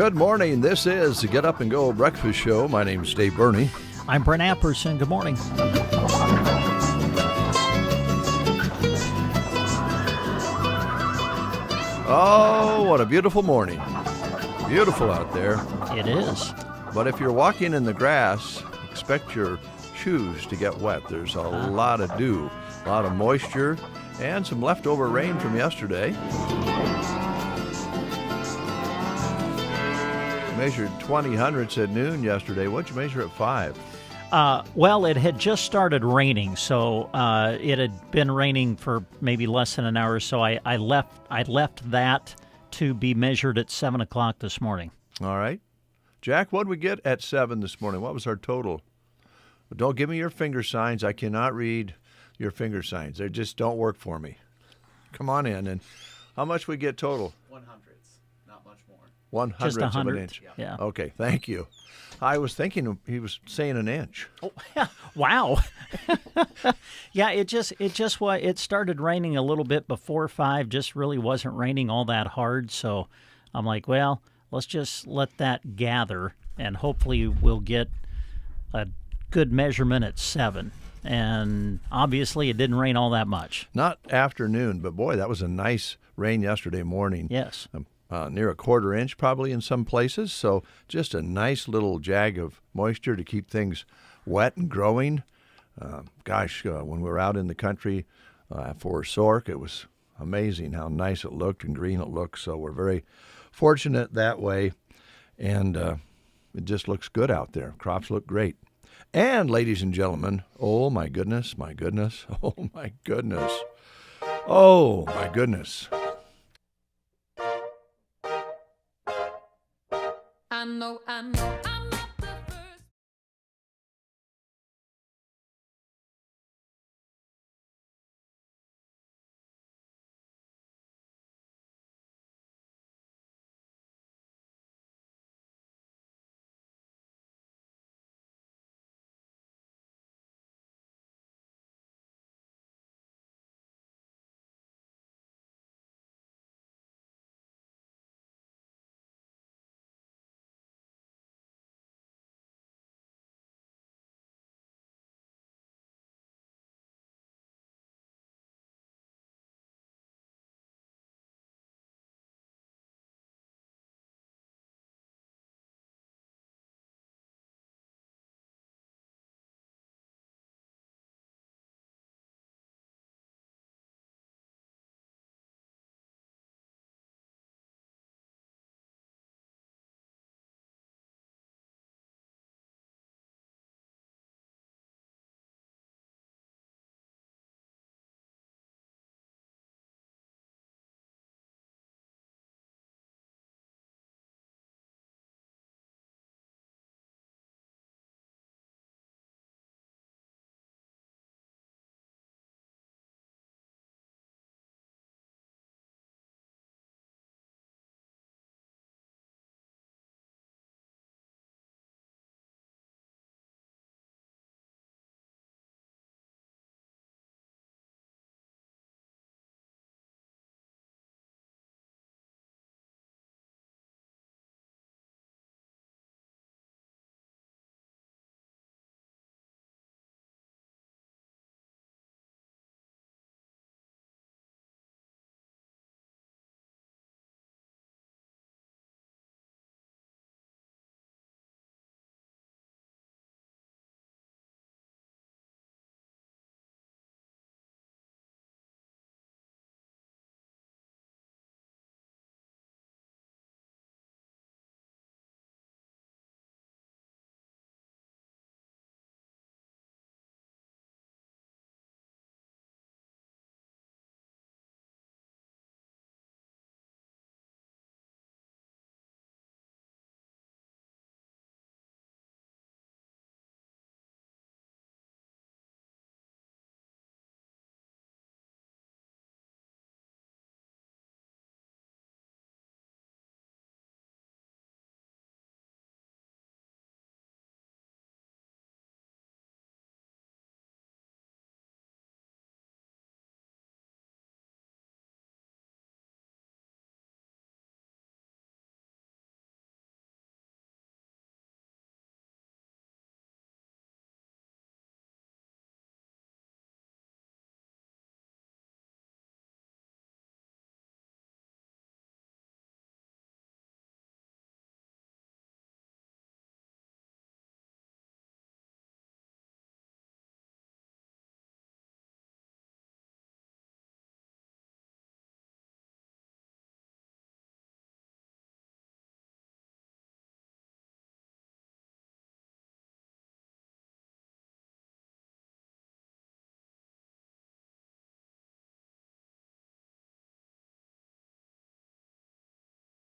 Good morning. This is the Get Up and Go Breakfast Show. My name is Dave Burney. I'm Brent Apperson. Good morning. Oh, what a beautiful morning. Beautiful out there. It is. But if you're walking in the grass, expect your shoes to get wet. There's a lot of dew, a lot of moisture, and some leftover rain from yesterday. Measured 20 hundredths at noon yesterday. What'd you measure at 5? Well, it had just started raining, so it had been raining for maybe less than an hour. So I left that to be measured at 7 o'clock this morning. All right, Jack. What did we get at 7 this morning? What was our total? Don't give me your finger signs. I cannot read your finger signs. They just don't work for me. Come on in. And how much we get total? 100ths, not much more. 100ths of an inch. Yeah. Okay, thank you. I was thinking he was saying an inch. Oh, wow. Yeah, it started raining a little bit before 5. Just really wasn't raining all that hard. So I'm like, well, let's just let that gather, and hopefully we'll get a good measurement at 7. And obviously it didn't rain all that much. Not afternoon, but boy, that was a nice rain yesterday morning. Yes. Near a quarter inch probably in some places. So just a nice little jag of moisture to keep things wet and growing. When we were out in the country for Sork, it was amazing how nice it looked and green it looked. So we're very fortunate that way. And it just looks good out there. Crops look great. And ladies and gentlemen, oh my goodness, oh my goodness, oh my goodness. I know.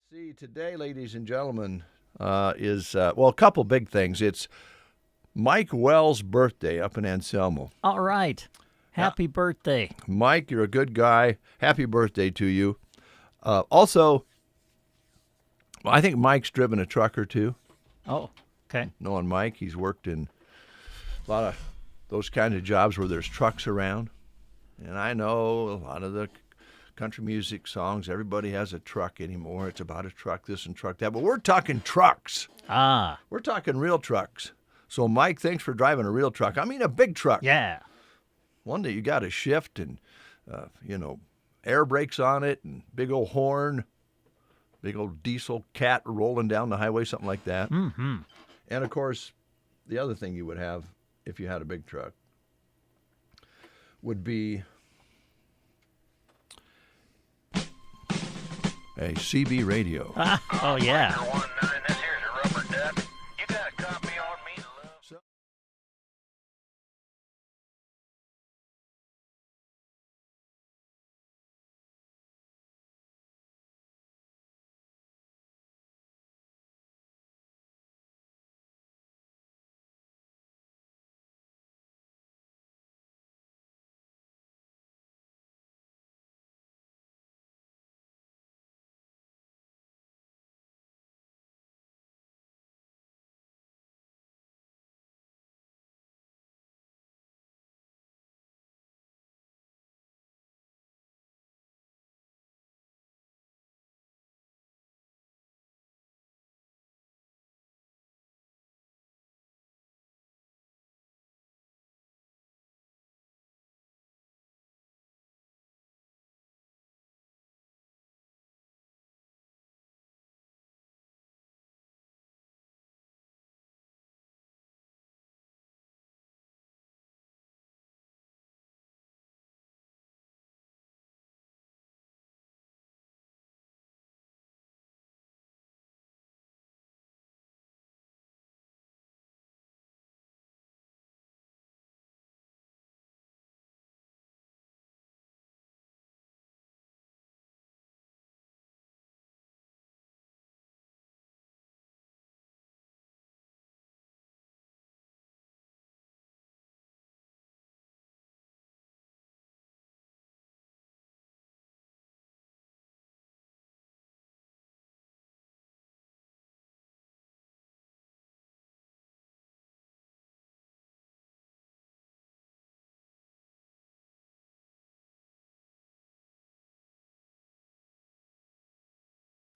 See, today, ladies and gentlemen, is, a couple big things. It's Mike Wells' birthday up in Anselmo. All right. Happy birthday. Mike, you're a good guy. Happy birthday to you. Also, I think Mike's driven a truck or two. Oh, okay. Knowing Mike, he's worked in a lot of those kind of jobs where there's trucks around. And I know a lot of the country music songs, everybody has a truck anymore. It's about a truck, this and truck that. But we're talking trucks. Ah, We're talking real trucks. So, Mike, thanks for driving a real truck. I mean, a big truck. yeah. One that you got to shift and, air brakes on it and big old horn, big old diesel cat rolling down the highway, something like that. Mm-hmm. And, of course, the other thing you would have if you had a big truck would be a CB radio. Oh, yeah.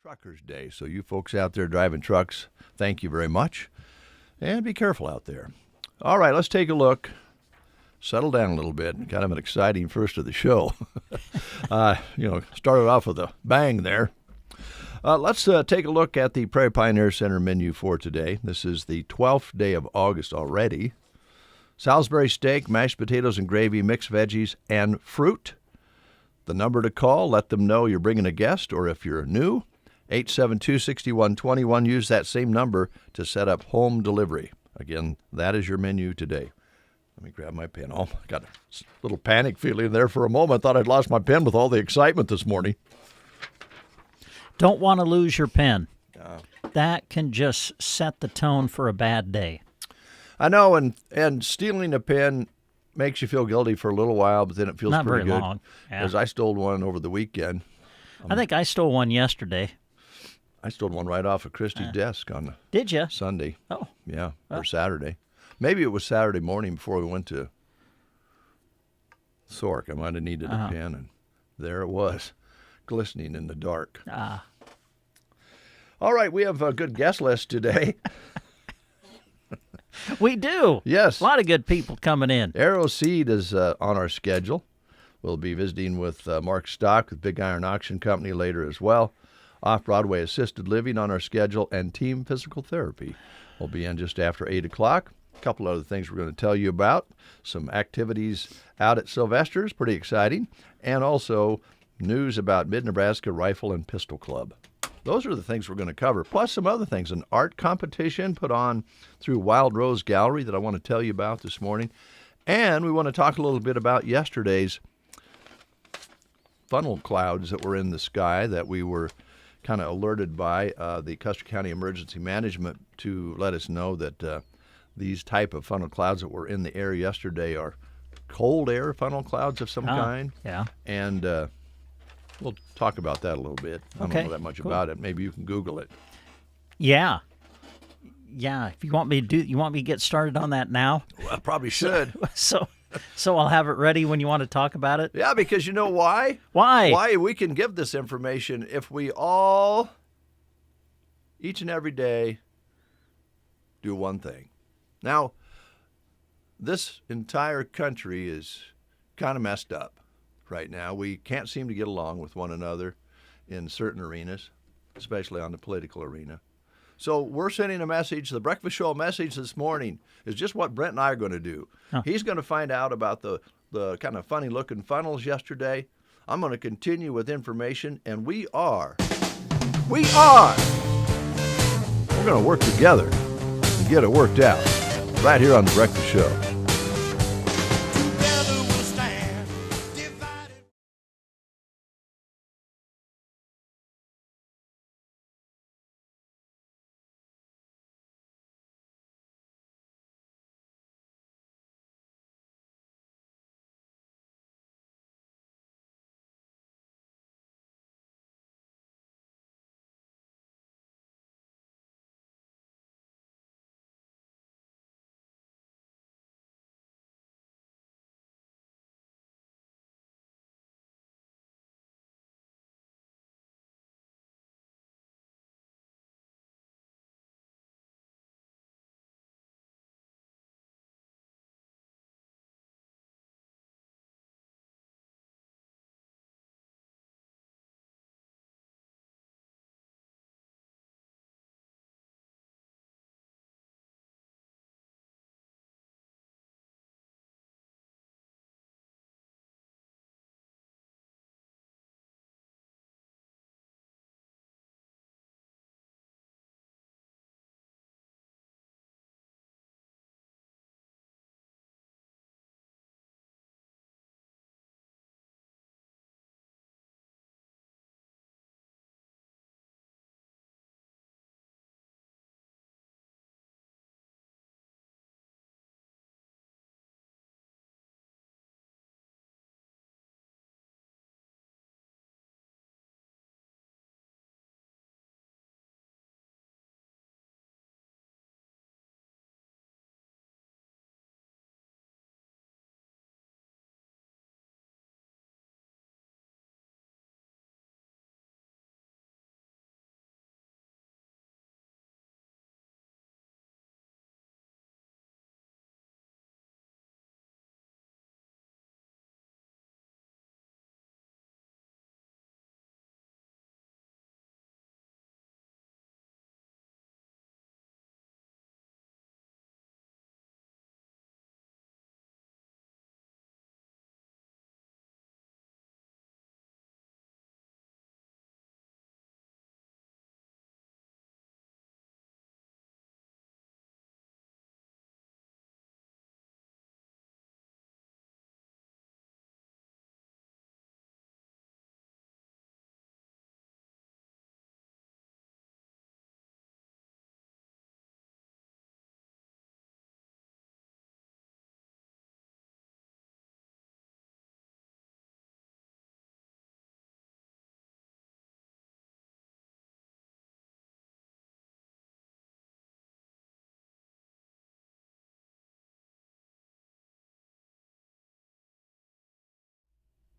Truckers Day. So you folks out there driving trucks, thank you very much. And be careful out there. All right, let's take a look. Settle down a little bit. Kind of an exciting first of the show. Started off with a bang there. Let's take a look at the Prairie Pioneer Center menu for today. This is the 12th day of August already. Salisbury steak, mashed potatoes and gravy, mixed veggies, and fruit. The number to call, let them know you're bringing a guest, or if you're new, 872-6121. Use that same number to set up home delivery. Again, that is your menu today. Let me grab my pen. Oh, I got a little panic feeling there for a moment. I thought I'd lost my pen with all the excitement this morning. Don't want to lose your pen. That can just set the tone for a bad day. I know, and stealing a pen makes you feel guilty for a little while, but then it feels Not pretty very good. long. Yeah. Because I stole one over the weekend. I think I stole one yesterday. I stole one right off of Christy's desk on Did you? Sunday. Oh. Yeah, or Saturday. Maybe it was Saturday morning before we went to Sork. I might have needed a pen, and there it was, glistening in the dark. Ah. All right, we have a good guest list today. We do. Yes. A lot of good people coming in. Arrow Seed is on our schedule. We'll be visiting with Mark Stock with Big Iron Auction Company later as well. Off-Broadway Assisted Living on our schedule, and Team Physical Therapy will be in just after 8 o'clock. A couple other things we're going to tell you about. Some activities out at Sylvester's, pretty exciting. And also news about Mid-Nebraska Rifle and Pistol Club. Those are the things we're going to cover, plus some other things. An art competition put on through Wild Rose Gallery that I want to tell you about this morning. And we want to talk a little bit about yesterday's funnel clouds that were in the sky that we were kind of alerted by the Custer County Emergency Management to let us know that these type of funnel clouds that were in the air yesterday are cold air funnel clouds of some kind. Yeah. And we'll talk about that a little bit. I Okay, don't know that much cool. about it. Maybe you can Google it. Yeah. Yeah. If you want me to get started on that now? Well, I probably should. So I'll have it ready when you want to talk about it? Yeah, because you know why? Why? Why we can give this information if we all, each and every day, do one thing. Now, this entire country is kind of messed up right now. We can't seem to get along with one another in certain arenas, especially on the political arena. So we're sending a message. The Breakfast Show message this morning is just what Brent and I are going to do. Huh. He's going to find out about the kind of funny-looking funnels yesterday. I'm going to continue with information, and we're going to work together and get it worked out right here on The Breakfast Show. Together we'll stand, divided.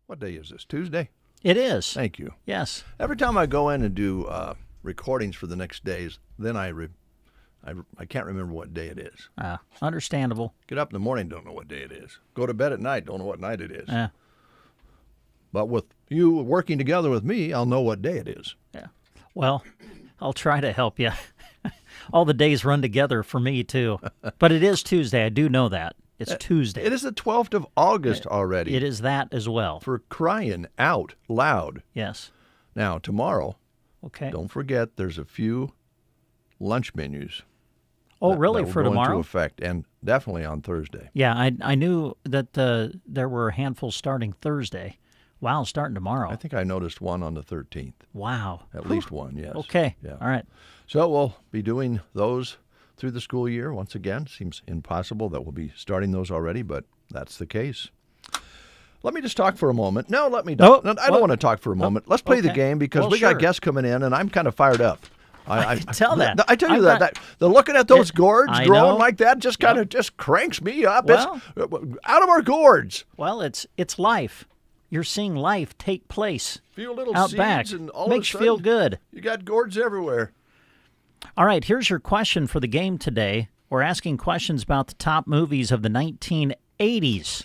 What day is this? Tuesday? It is. Thank you. Yes. Every time I go in and do recordings for the next days, then I can't remember what day it is. Understandable. Get up in the morning, don't know what day it is. Go to bed at night, don't know what night it is. But with you working together with me, I'll know what day it is. Yeah. Well, I'll try to help you. All the days run together for me, too. But it is Tuesday. I do know that. It's Tuesday. It is the 12th of August already. It is that as well. For crying out loud. Yes. Now, tomorrow, Okay. don't forget there's a few lunch menus. Oh, really? that will For go tomorrow? into effect, and definitely on Thursday. Yeah, I knew that there were a handful starting Thursday, Wow, starting tomorrow. I think I noticed one on the 13th. Wow. At least one, yes. Okay. Yeah. All right. So we'll be doing those through the school year once again. Seems impossible that we'll be starting those already, but that's the case. Let me just talk for a moment. No, let me. No, I don't want to talk for a moment. Let's play the okay. game because Well, we sure. got guests coming in, and I'm kind of fired up. I can tell that. I tell you I'm that, not- the looking at those gourds I growing know. like that just kind of just cranks me up. Well- It's out of our gourds. Well, it's life. You're seeing life take place Few little out seeds, back. and all Makes of you a feel sudden, good. You got gourds everywhere. All right, here's your question for the game today. We're asking questions about the top movies of the 1980s.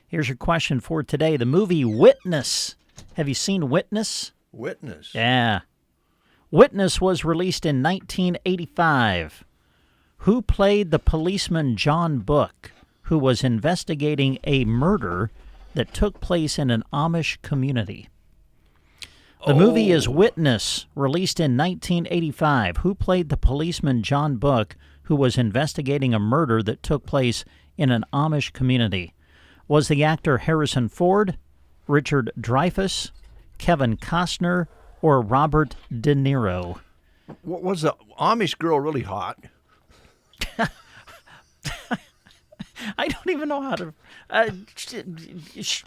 Here's your question for today. The movie Witness. Have you seen Witness? Witness. Yeah. Witness was released in 1985. Who played the policeman John Book, who was investigating a murder that took place in an Amish community? The movie is Witness, released in 1985. Who played the policeman John Book, who was investigating a murder that took place in an Amish community? Was the actor Harrison Ford, Richard Dreyfuss, Kevin Costner, or Robert De Niro? Was the Amish girl really hot? I don't even know how to.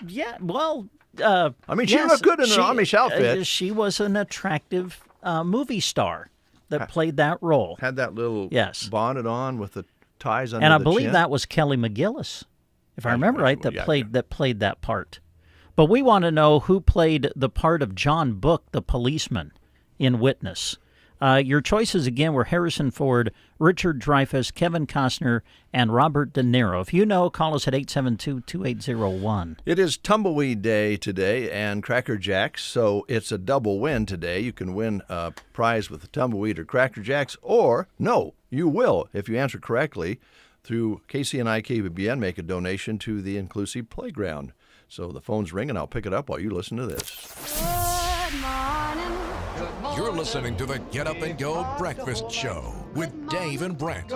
Yeah, well. I mean, she yes, looked good in an Amish outfit. She was an attractive movie star that played that role. Had that little Yes. bonnet on with the ties under And I the believe chin. that was Kelly McGillis, if I remember right, that yeah, played that part. But we want to know who played the part of John Book, the policeman, in Witness. Your choices again were Harrison Ford, Richard Dreyfuss, Kevin Costner, and Robert De Niro. If you know, call us at 872-2801. It is Tumbleweed Day today and Cracker Jacks, so it's a double win today. You can win a prize with the Tumbleweed or Cracker Jacks, or no, you will, if you answer correctly, through KCNI KBBN, make a donation to the Inclusive Playground. So the phone's ringing. I'll pick it up while you listen to this. You're listening to the Get Up and Go Breakfast Show with Dave and Brent.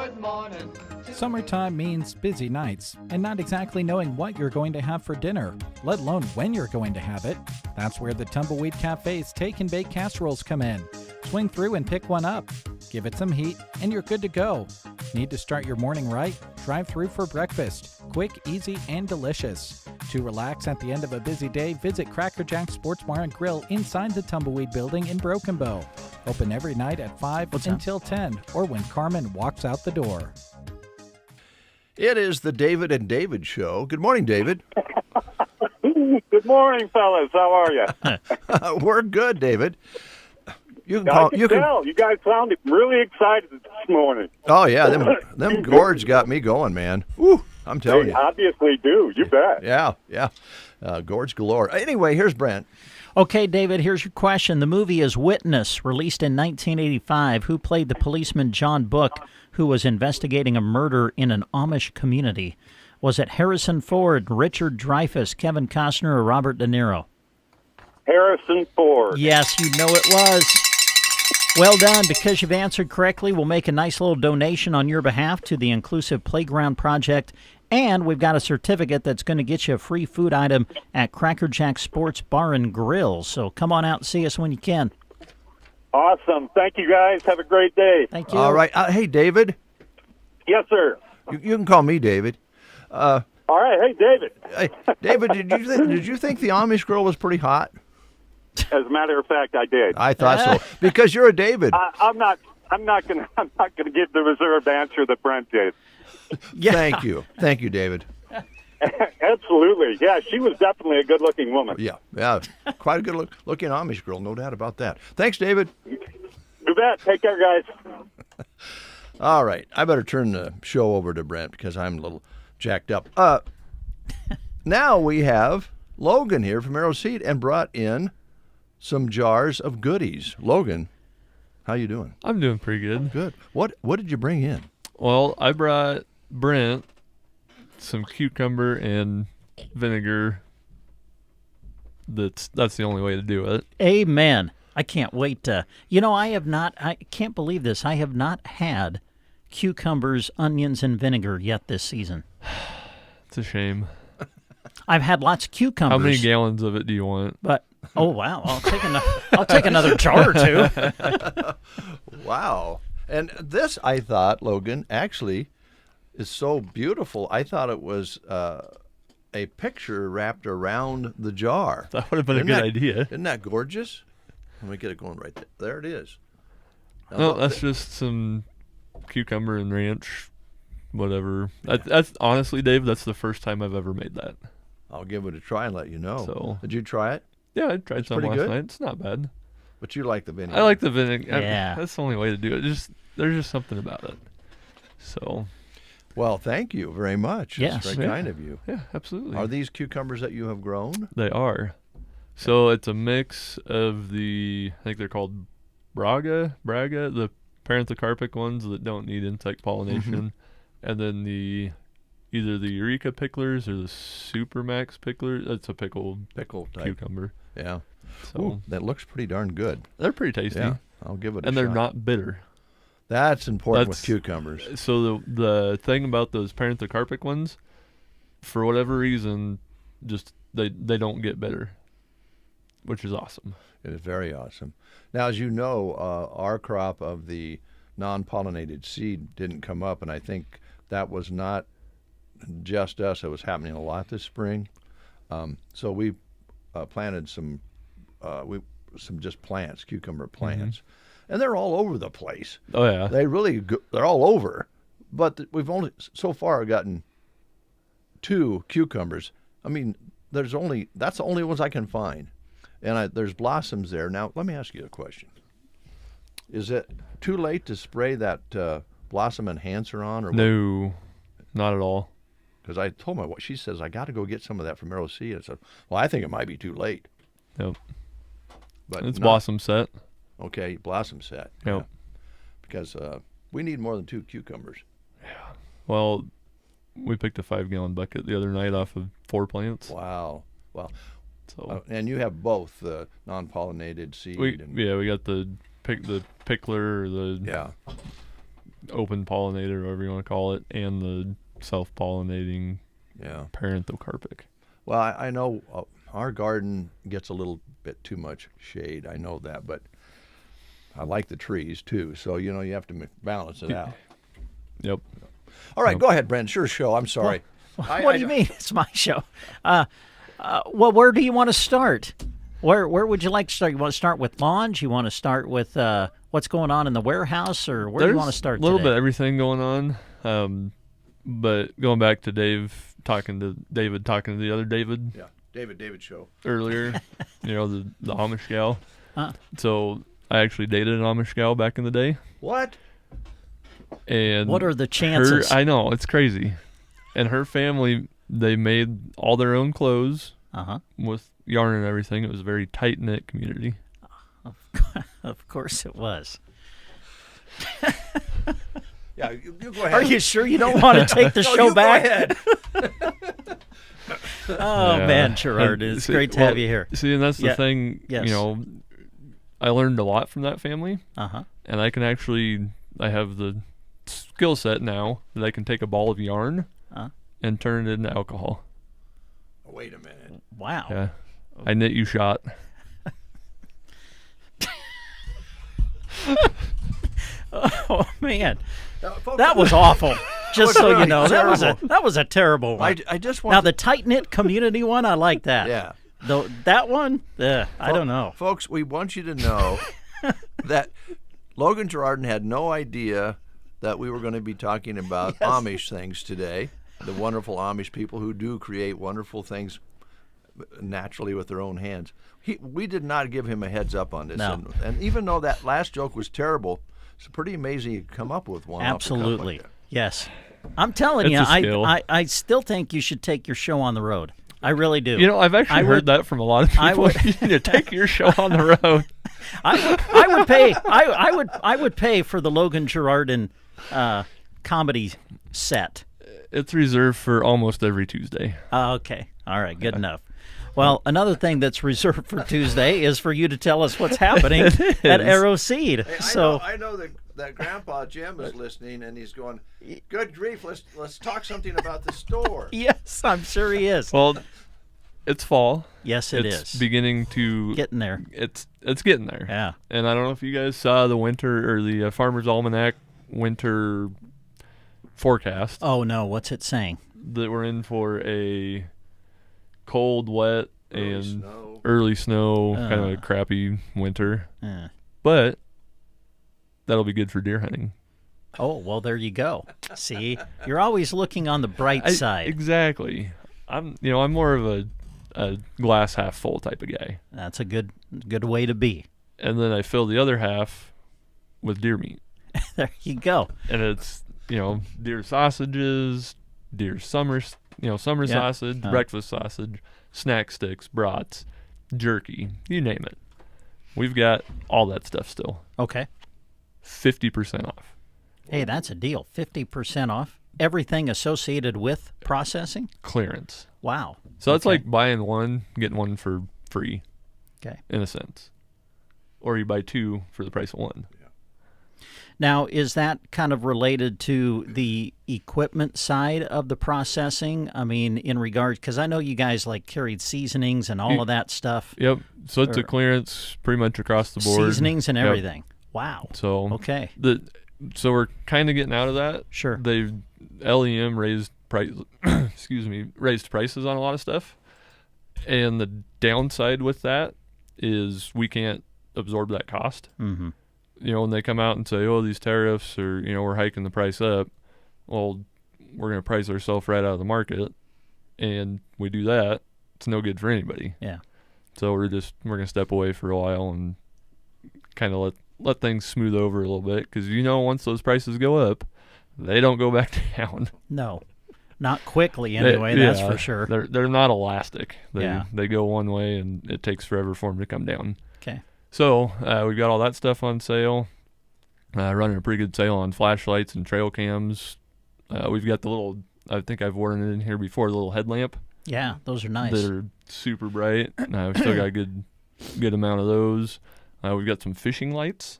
Summertime means busy nights and not exactly knowing what you're going to have for dinner, let alone when you're going to have it. That's where the Tumbleweed Cafe's take and bake casseroles come in. Swing through and pick one up. Give it some heat, and you're good to go. Need to start your morning right? Drive through for breakfast. Quick, easy, and delicious. To relax at the end of a busy day, visit Cracker Jack Sports Bar and Grill inside the Tumbleweed Building in Broken Bow. Open every night at 5 until 10, or when Carmen walks out the door. It is the David and David Show. Good morning, David. Good morning, fellas. How are you? We're good, David. You can I call. can You can. tell. You guys sounded really excited this morning. Oh yeah, them gourds got me going, man. Woo, I'm telling They you. obviously do. You bet. Yeah. Gourds galore. Anyway, here's Brent. Okay, David, here's your question. The movie is Witness, released in 1985. Who played the policeman John Book, who was investigating a murder in an Amish community? Was it Harrison Ford, Richard Dreyfuss, Kevin Costner, or Robert De Niro? Harrison Ford. Yes, you know it was. Well done. Because you've answered correctly, we'll make a nice little donation on your behalf to the Inclusive Playground Project. And we've got a certificate that's going to get you a free food item at Cracker Jack Sports Bar and Grill. So come on out and see us when you can. Awesome. Thank you, guys. Have a great day. Thank you. All right. Hey, David. Yes, sir. You can call me David. All right. Hey, David. Hey, David, did you think the Amish girl was pretty hot? As a matter of fact, I did. I thought so because you're a David. I'm not gonna give the reserved answer that Brent did. Thank you, David. Absolutely. Yeah, she was definitely a good-looking woman. Yeah, quite a good looking Amish girl, no doubt about that. Thanks, David. You bet. Take care, guys. All right, I better turn the show over to Brent because I'm a little jacked up. Now we have Logan here from Arrow Seed and brought in some jars of goodies. Logan, how you doing? I'm doing pretty good. Good. What did you bring in? Well, I brought Brent some cucumber and vinegar. That's the only way to do it. Amen. I can't wait to. I can't believe this. I have not had cucumbers, onions, and vinegar yet this season. It's a shame. I've had lots of cucumbers. How many gallons of it do you want? But oh wow, I'll take another jar or two. Wow. And this, I thought, Logan, actually is so beautiful. I thought it was a picture wrapped around the jar. That would have been a good idea. Isn't that gorgeous? Let me get it going right there. There it is. Now, No, that's just some cucumber and ranch, whatever. That's honestly, Dave, that's the first time I've ever made that. I'll give it a try and let you know. So- Did you try it? Yeah, I tried some pretty last good? night. It's not bad. But you like the vinegar. I like the vinegar. Yeah. That's the only way to do it. There's just something about it. So, Well, thank you very much. Yes. It's very Yeah. kind of you. yeah, absolutely. Are these cucumbers that you have grown? They are. So it's a mix of I think they're called Braga, the paranthrocarpic ones that don't need insect pollination, and then either the Eureka picklers or the Supermax picklers. That's a pickled Pickle type. cucumber. Yeah. So Ooh, that looks pretty darn good. they're pretty tasty, Yeah. I'll give it a and shot. they're not bitter. That's important with That's- cucumbers. So the thing about those paranthrocarpic ones, for whatever reason, just they don't get bitter, which is awesome. It is very awesome. Now, as you know, our crop of the non-pollinated seed didn't come up, and I think that was not just us. It was happening a lot this spring. So we planted some just plants, cucumber plants, and they're all over the place. Oh yeah, They're all over, but we've only so far gotten 2 cucumbers. I mean, that's the only ones I can find, and there's blossoms there. Now, let me ask you a question: is it too late to spray that blossom enhancer on, or no, not at all. Because I told my wife, she says I got to go get some of that from ROC. And I said, well, I think it might be too late. Yep, But it's not- blossom set. Okay, blossom set. Yep. Yeah. Because we need more than 2 cucumbers. Well, we picked a 5-gallon bucket the other night off of 4 plants. Wow. Well, So and you have both the non-pollinated seed we and got the pickler or the yeah. open pollinator, whatever you want to call it, and the self-pollinating Yeah. paranthrocarpic. Well, I know our garden gets a little bit too much shade. I know that, but I like the trees too. So, you have to balance it out. Yep. All right, go ahead, Brent. Sure show. I'm sorry. What do you mean? It's my show. Well, where do you want to start? Where would you like to start? You want to start with lawns? You want to start with what's going on in the warehouse, or where do you want to start? A little today? bit of everything going on. But going back to David talking to the other David Yeah, David show. earlier, the Amish gal. Huh. So I actually dated an Amish gal back in the day. What? And What are the chances? I know, it's crazy. And her family, they made all their own clothes Uh-huh. with yarn and everything. It was a very tight-knit community. Of course it was. Yeah, you go ahead. Are you sure you don't want to take the No, show you back? Go ahead. Oh, Yeah. man, Gerard, And it's see- great to well, have you here. See, and that's the Yeah. thing, Yes. I learned a lot from that family. Uh-huh. And I have the skill set now that I can take a ball of yarn and turn it into alcohol. Wait a minute. Wow. Yeah. I knit you shot. Oh, man. Folks, That was awful. Just so you really know, terrible. that was a terrible one. I just want Now, the tight-knit community one, I like that. Yeah. Though that one, I don't know. Folks, we want you to know that Logan Gerardin had no idea that we were going to be talking about Amish things today. The wonderful Amish people who do create wonderful things naturally with their own hands. We did not give him a heads up on this. No. And even though that last joke was terrible, it's pretty amazing you come up with one. off the cuff Absolutely. like that. Yes. I'm telling It's you, a skill. I still think you should take your show on the road. I really do. I've actually I heard would- that from a lot of people. I would- You need to take your show on the road. I would pay. I would pay for the Logan Gerardin comedy set. It's reserved for almost every Tuesday. Okay. All right. Good enough. Well, another thing that's reserved for Tuesday is for you to tell us what's happening at Arrow Seed. So I know that Grandpa Jim is listening, and he's going, "Good grief! Let's talk something about the store." yes, I'm sure he is. Well, It's fall. Yes, It's beginning to getting there. It's getting there. Yeah. And I don't know if you guys saw the winter or the Farmer's Almanac winter forecast. Oh no, what's it saying? That we're in for a cold, wet, and early snow, kind of a crappy winter. But that'll be good for deer hunting. Oh, well, there you go. See, you're always looking on the bright side. Exactly. I'm more of a glass half full type of guy. That's a good way to be. And then I fill the other half with deer meat. There you go. And it's, deer sausages, deer summer sausage, breakfast sausage, snack sticks, brats, jerky, you name it. We've got all that stuff still. Okay. 50% off. Hey, that's a deal. 50% off. Everything associated with processing? Clearance. Wow. So that's like buying one, getting one for free. Okay. In a sense. Or you buy two for the price of one. Now, is that kind of related to the equipment side of the processing? I mean, in regards, because I know you guys like carried seasonings and all of that stuff. Yep. So it's a clearance pretty much across the board. Seasonings and everything. Wow. So okay. So we're kind of getting out of that. Sure. LEM raised raised prices on a lot of stuff, and the downside with that is we can't absorb that cost. Mm-hmm. When they come out and say, "Oh, these tariffs," or we're hiking the price up, well, we're going to price ourselves right out of the market, and we do that. It's no good for anybody. Yeah. So we're going to step away for a while and kind of let things smooth over a little bit, because once those prices go up, they don't go back down. No, not quickly anyway. That's for sure. They're not elastic. Yeah. They go one way and it takes forever for them to come down. Okay. So we've got all that stuff on sale. Running a pretty good sale on flashlights and trail cams. We've got the little, I think I've worn it in here before, the little headlamp. Yeah, those are nice. That are super bright. We've still got a good amount of those. We've got some fishing lights.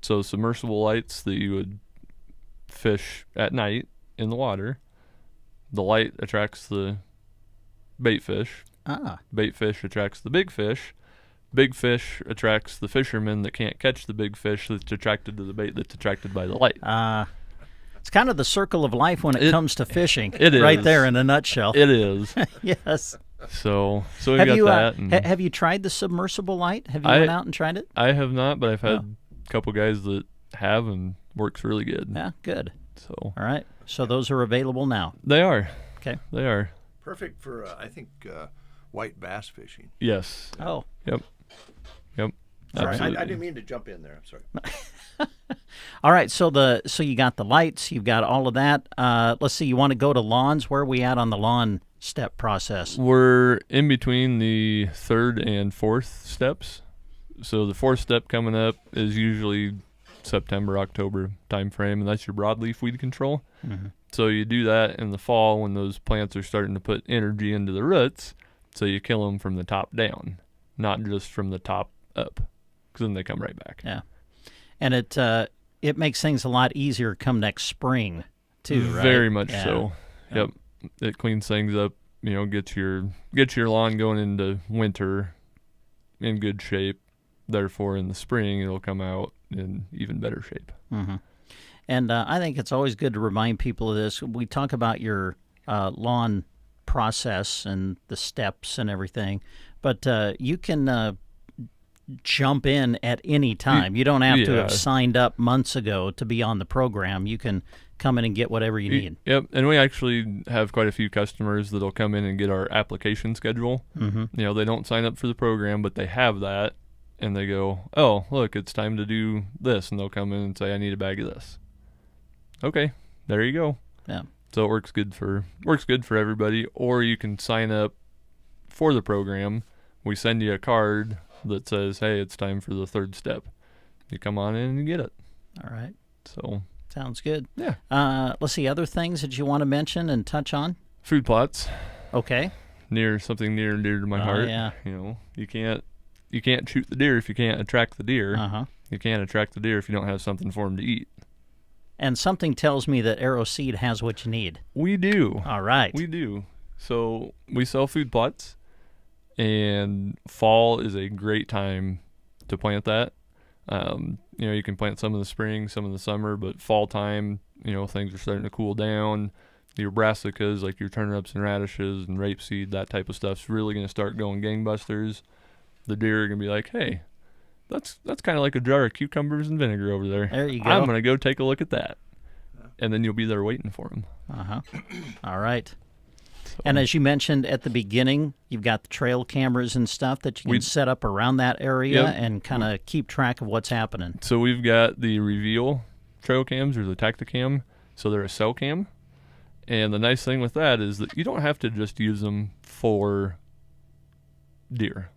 So submersible lights that you would fish at night in the water. The light attracts the bait fish. Bait fish attracts the big fish. Big fish attracts the fishermen that can't catch the big fish that's attracted to the bait that's attracted by the light. It's kind of the circle of life when it comes to fishing. It is. Right there in a nutshell. It is. Yes. So we got that. Have you tried the submersible light? Have you went out and tried it? I have not, but I've had a couple guys that have, and works really good. Yeah, good. So all right. So those are available now. They are. Okay. They are. Perfect for, I think, white bass fishing. Yes. Oh. Yep. Absolutely. I didn't mean to jump in there. I'm sorry. All right. So you got the lights. You've got all of that. Let's see. You want to go to lawns? Where are we at on the lawn step process? We're in between the third and fourth steps. So the fourth step coming up is usually September, October time frame, and that's your broadleaf weed control. Mm-hmm. So you do that in the fall when those plants are starting to put energy into the roots, so you kill them from the top down, not just from the top up, because then they come right back. Yeah, and it makes things a lot easier come next spring too, right? Very much so. Yep, it cleans things up. Gets your lawn going into winter in good shape. Therefore, in the spring, it'll come out in even better shape. Mm-hmm. And I think it's always good to remind people of this. We talk about your lawn process and the steps and everything, but you can jump in at any time. You don't have to have signed up months ago to be on the program. You can come in and get whatever you need. Yep, and we actually have quite a few customers that'll come in and get our application schedule. Mm-hmm. They don't sign up for the program, but they have that, and they go, "Oh, look, it's time to do this," and they'll come in and say, "I need a bag of this." Okay, there you go. Yeah. So it works good for everybody. Or you can sign up for the program. We send you a card that says, "Hey, it's time for the third step." You come on in and you get it. All right. So sounds good. Yeah. Let's see, other things that you want to mention and touch on? Food plots. Okay. Something near and dear to my heart. Yeah. You can't shoot the deer if you can't attract the deer. Uh-huh. You can't attract the deer if you don't have something for them to eat. And something tells me that Arrow Seed has what you need. We do. All right. We do. So we sell food plots. and fall is a great time to plant that. You can plant some in the spring, some in the summer, but fall time, things are starting to cool down. Your brassicas, like your turnips and radishes and rapeseed, that type of stuff's really going to start going gangbusters. The deer are going to be like, hey, that's kind of like a jar of cucumbers and vinegar over there. There you go. I'm going to go take a look at that. And then you'll be there waiting for them. All right. So, And as you mentioned at the beginning, you've got the trail cameras and stuff that you can set up around that area and kind of keep track of what's happening. So we've got the Reveal trail cams, or the Tacticam. So they're a cell cam. And the nice thing with that is that you don't have to just use them for deer.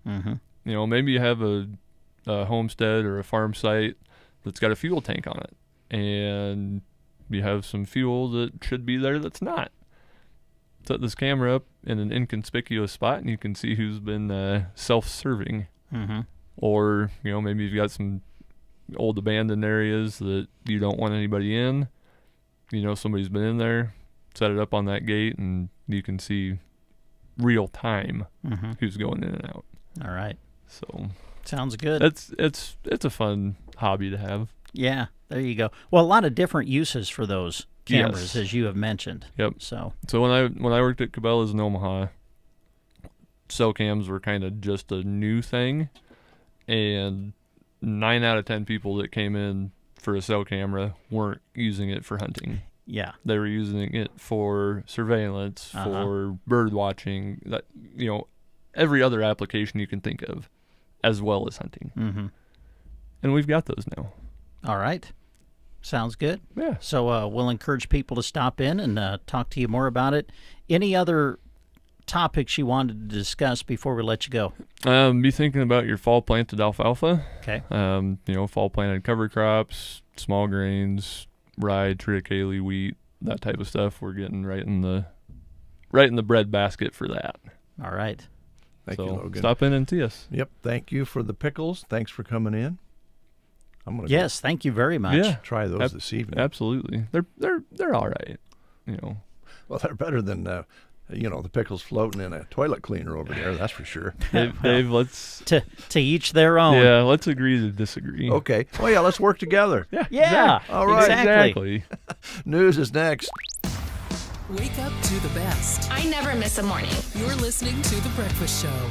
Mm-hmm. Maybe you have a homestead or a farm site that's got a fuel tank on it, and you have some fuel that should be there that's not. Set this camera up in an inconspicuous spot, and you can see who's been self-serving. Mm-hmm. Or, maybe you've got some old abandoned areas that you don't want anybody in. Somebody's been in there, set it up on that gate, and you can see real time who's going in and out. All right. So sounds good. It's a fun hobby to have. Yeah, there you go. Well, a lot of different uses for those cameras, Yes. as you have mentioned. Yep. So when I worked at Cabela's in Omaha, cell cams were kind of just a new thing, and 9 out of 10 people that came in for a cell camera weren't using it for hunting. yeah, They were using it for surveillance, for bird watching, that every other application you can think of, as well as hunting. mm-hmm. And we've got those now. All right. Sounds good. Yeah. So we'll encourage people to stop in and talk to you more about it. Any other topics you wanted to discuss before we let you go? Be thinking about your fall planted alfalfa. Okay. Fall planted cover crops, small grains, rye, triticale, wheat, that type of stuff. We're getting right in the bread basket for that. All right. Thank you, Logan. Stop in and see us. Yep. Thank you for the pickles. Thanks for coming in. I'm gonna Yes, thank you very much. Yeah. try those this evening. Absolutely. They're all right. Well, they're better than the pickles floating in a toilet cleaner over there. That's for sure. Dave, let's To each their own. let's agree to disagree. Okay. Oh yeah, let's work together. Yeah. All right. Exactly. News is next. Wake up to the best. I never miss a morning. You're listening to The Breakfast Show.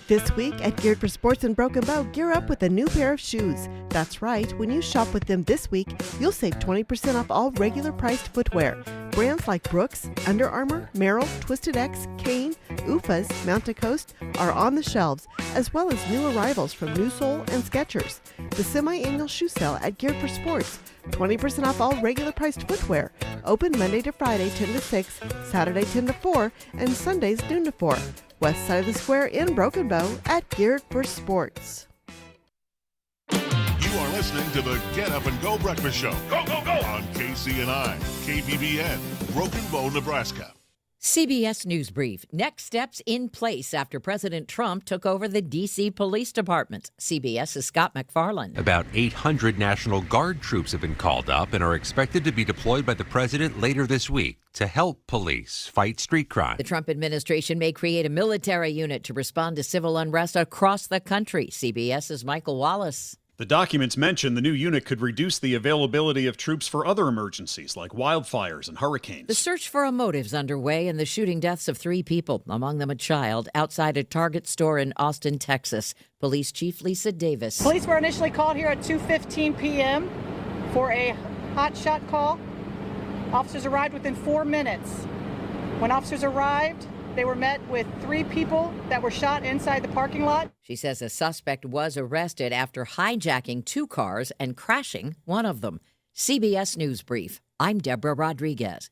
This week at Geared for Sports in Broken Bow, gear up with a new pair of shoes. That's right, when you shop with them this week, you'll save 20% off all regular priced footwear. Brands like Brooks, Under Armour, Merrell, Twisted X, Kane, Ufas, Mountain Coast are on the shelves, as well as new arrivals from New Soul and Skechers. The semi-annual shoe sale at Geared for Sports. 20% off all regular priced footwear. Open Monday to Friday 10 to 6, Saturday 10 to 4, and Sundays noon to 4. West side of the square in Broken Bow at Geared for Sports. You are listening to the Get Up and Go Breakfast Show. Go, go, go! On KCNI, KBBN, Broken Bow, Nebraska. CBS News Brief. Next steps in place after President Trump took over the D.C. Police Department. CBS's Scott McFarland. About 800 National Guard troops have been called up and are expected to be deployed by the president later this week to help police fight street crime. The Trump administration may create a military unit to respond to civil unrest across the country. CBS's Michael Wallace. The documents mention the new unit could reduce the availability of troops for other emergencies like wildfires and hurricanes. The search for a motive's underway in the shooting deaths of 3 people, among them a child, outside a Target store in Austin, Texas. Police Chief Lisa Davis. Police were initially called here at 2:15 p.m. for a hotshot call. Officers arrived within 4 minutes. When officers arrived, they were met with 3 people that were shot inside the parking lot. She says a suspect was arrested after hijacking 2 cars and crashing one of them. CBS News Brief. I'm Deborah Rodriguez.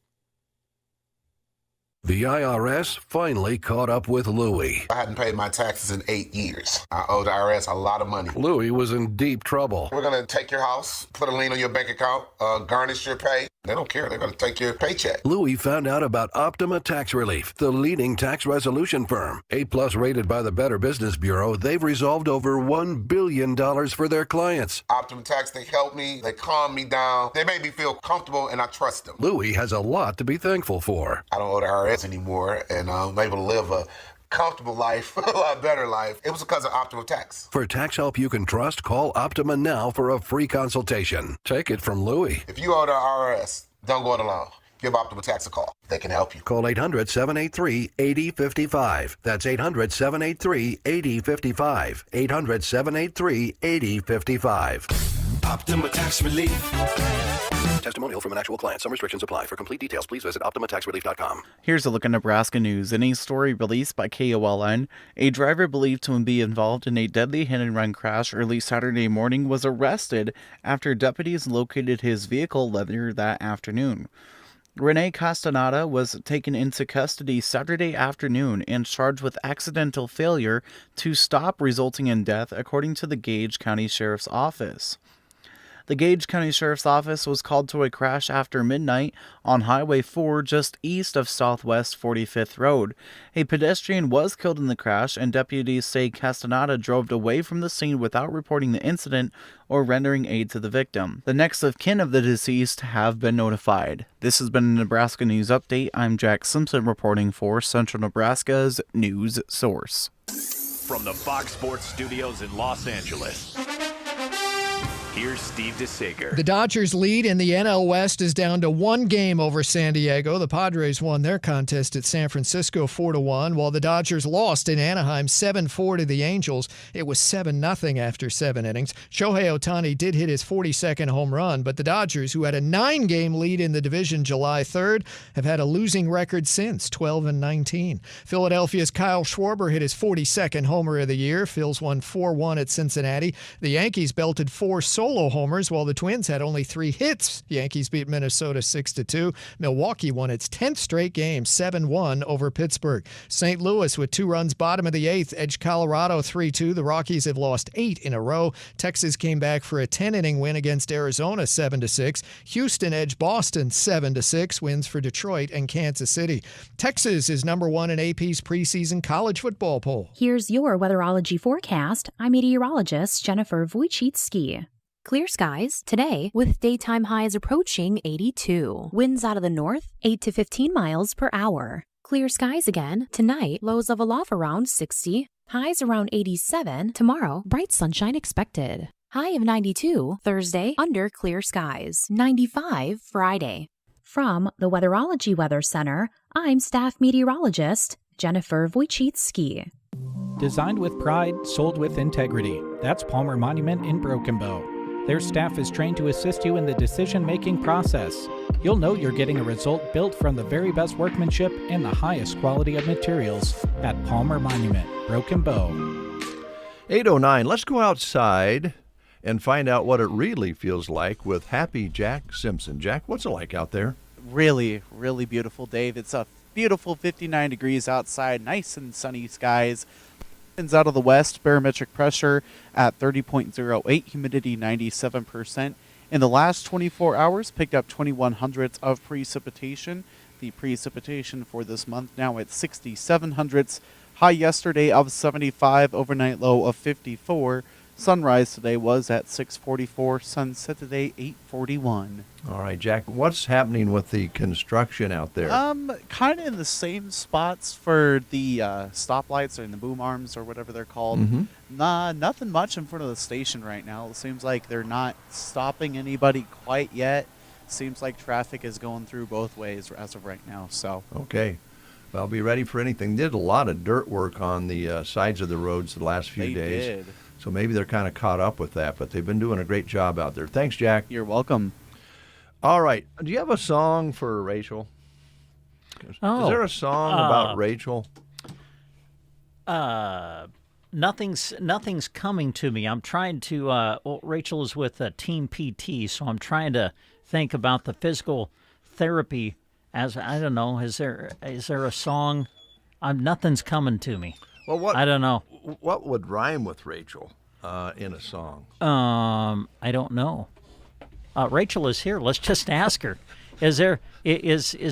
The IRS finally caught up with Louie. I hadn't paid my taxes in 8 years. I owed the IRS a lot of money. Louie was in deep trouble. We're going to take your house, put a lien on your bank account, garnish your pay. They don't care. They're going to take your paycheck. Louis found out about Optima Tax Relief, the leading tax resolution firm. A-plus rated by the Better Business Bureau, they've resolved over $1 billion for their clients. Optima Tax, they help me. They calm me down. They make me feel comfortable, and I trust them. Louis has a lot to be thankful for. I don't owe the IRS anymore, and I'm able to live a comfortable life, a lot better life. It was because of Optima Tax. For tax help you can trust, call Optima now for a free consultation. Take it from Louis. If you owe the IRS, don't go it alone. Give Optima Tax a call. They can help you. Call 800-783-8055. That's 800-783-8055. 800-783-8055. Optima Tax Relief. Testimonial from an actual client. Some restrictions apply. For complete details, please visit OptimaTaxRelief.com. Here's a look at Nebraska news. In a story released by KOLN, a driver believed to be involved in a deadly hit-and-run crash early Saturday morning was arrested after deputies located his vehicle later that afternoon. Rene Castaneda was taken into custody Saturday afternoon and charged with accidental failure to stop resulting in death, according to the Gage County Sheriff's Office. The Gage County Sheriff's Office was called to a crash after midnight on Highway 4 just east of Southwest 45th Road. A pedestrian was killed in the crash, and deputies say Castaneda drove away from the scene without reporting the incident or rendering aid to the victim. The next of kin of the deceased have been notified. This has been a Nebraska News Update. I'm Jack Simpson reporting for Central Nebraska's news source. From the Fox Sports Studios in Los Angeles, here's Steve DeSager. The Dodgers' lead in the NL West is down to one game over San Diego. The Padres won their contest at San Francisco 4-1, while the Dodgers lost in Anaheim 7-4 to the Angels. It was 7-0 after 7 innings. Shohei Ohtani did hit his 42nd home run, but the Dodgers, who had a 9-game lead in the division July 3rd, have had a losing record since, 12-19. Philadelphia's Kyle Schwarber hit his 42nd homer of the year. Phils won 4-1 at Cincinnati. The Yankees belted 4 solo homers, while the Twins had only 3 hits. Yankees beat Minnesota 6-2. Milwaukee won its 10th straight game, 7-1 over Pittsburgh. St. Louis, with 2 runs bottom of the 8th, edged Colorado 3-2. The Rockies have lost 8 in a row. Texas came back for a 10-inning win against Arizona 7-6. Houston edged Boston 7-6. Wins for Detroit and Kansas City. Texas is number 1 in AP's preseason college football poll. Here's your weatherology forecast. I'm meteorologist Jennifer Wojcicki. Clear skies today with daytime highs approaching 82. Winds out of the north 8 to 15 miles per hour. Clear skies again tonight. Lows level off around 60. Highs around 87. Tomorrow, bright sunshine expected. High of 92 Thursday under clear skies. 95 Friday. From the Weatherology Weather Center, I'm staff meteorologist Jennifer Wojcicki. Designed with pride, sold with integrity. That's Palmer Monument in Broken Bow. Their staff is trained to assist you in the decision-making process. You'll know you're getting a result built from the very best workmanship and the highest quality of materials at Palmer Monument, Broken Bow. 8:09. Let's go outside and find out what it really feels like with Happy Jack Simpson. Jack, what's it like out there? Really, really beautiful, Dave. It's a beautiful 59 degrees outside, nice and sunny skies. Winds out of the west, barometric pressure at 30.08, humidity 97%. In the last 24 hours, picked up 21 hundredths of precipitation. The precipitation for this month now at 67 hundredths. High yesterday of 75, overnight low of 54. Sunrise today was at 6:44, sunset today 8:41. All right, Jack, what's happening with the construction out there? Kind of in the same spots for the stoplights or in the boom arms or whatever they're called. Mm-hmm. Nothing much in front of the station right now. It seems like they're not stopping anybody quite yet. Seems like traffic is going through both ways as of right now. So okay. Well, be ready for anything. They did a lot of dirt work on the sides of the roads the last few days. Did. So maybe they're kind of caught up with that, but they've been doing a great job out there. Thanks, Jack. You're welcome. All right. Do you have a song for Rachel? Oh, is there a song about Rachel? Nothing's coming to me. I'm trying to. Well, Rachel is with Team PT, so I'm trying to think about the physical therapy. As I don't know, is there a song? Nothing's coming to me. Well, I don't know. What would rhyme with Rachel in a song? I don't know. Rachel is here. Let's just ask her. Is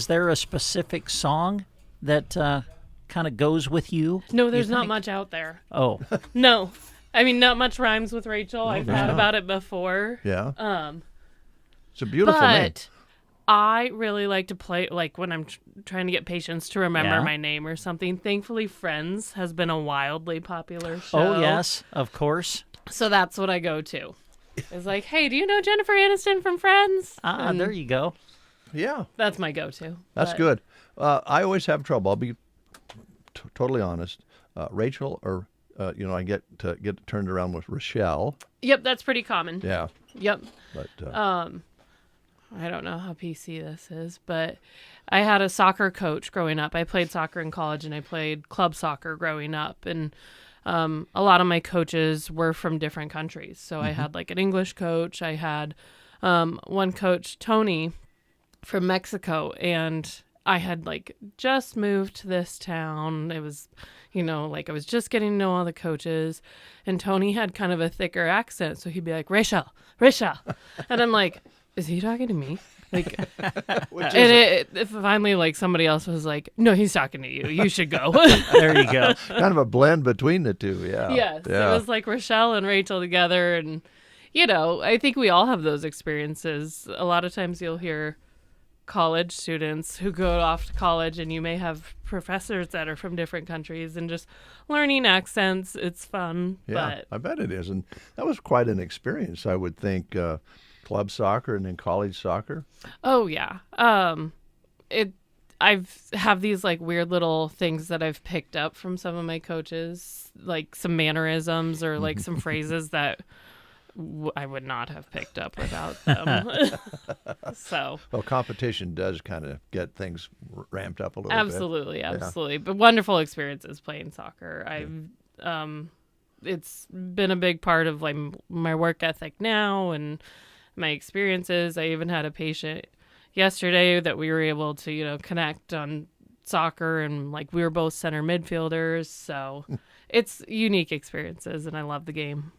there a specific song that kind of goes with you? No, there's not much out there. Oh. No. I mean, not much rhymes with Rachel. I've thought about it before. Yeah. It's a beautiful name. But I really like to play, like, when I'm trying to get patients to remember my name or something. Thankfully, Friends has been a wildly popular show. Oh, yes, of course. So that's what I go to. It's like, hey, do you know Jennifer Aniston from Friends? There you go. Yeah. That's my go-to. That's good. I always have trouble. I'll be totally honest. Rachel or, I get turned around with Rochelle. Yep, that's pretty common. Yeah. Yep. But I don't know how PC this is, but I had a soccer coach growing up. I played soccer in college, and I played club soccer growing up. And a lot of my coaches were from different countries. So I had like an English coach. I had one coach, Tony, from Mexico, and I had like just moved to this town. It was, like I was just getting to know all the coaches, and Tony had kind of a thicker accent. So he'd be like, Rachel. And I'm like, is he talking to me? Like, and finally, like, somebody else was like, no, he's talking to you. You should go. There you go. Kind of a blend between the two, yeah. Yes, it was like Rochelle and Rachel together. And, I think we all have those experiences. A lot of times you'll hear college students who go off to college, and you may have professors that are from different countries, and just learning accents. It's fun. Yeah, but I bet it is. And that was quite an experience, I would think. Club soccer and then college soccer. Oh yeah. I've have these like weird little things that I've picked up from some of my coaches, like some mannerisms or like some phrases that I would not have picked up without them. So. Well, competition does kind of get things ramped up a little absolutely, bit. Absolutely. But wonderful experiences playing soccer. It's been a big part of like my work ethic now and my experiences. I even had a patient yesterday that we were able to, connect on soccer, and like we were both center midfielders. So it's unique experiences, and I love the game.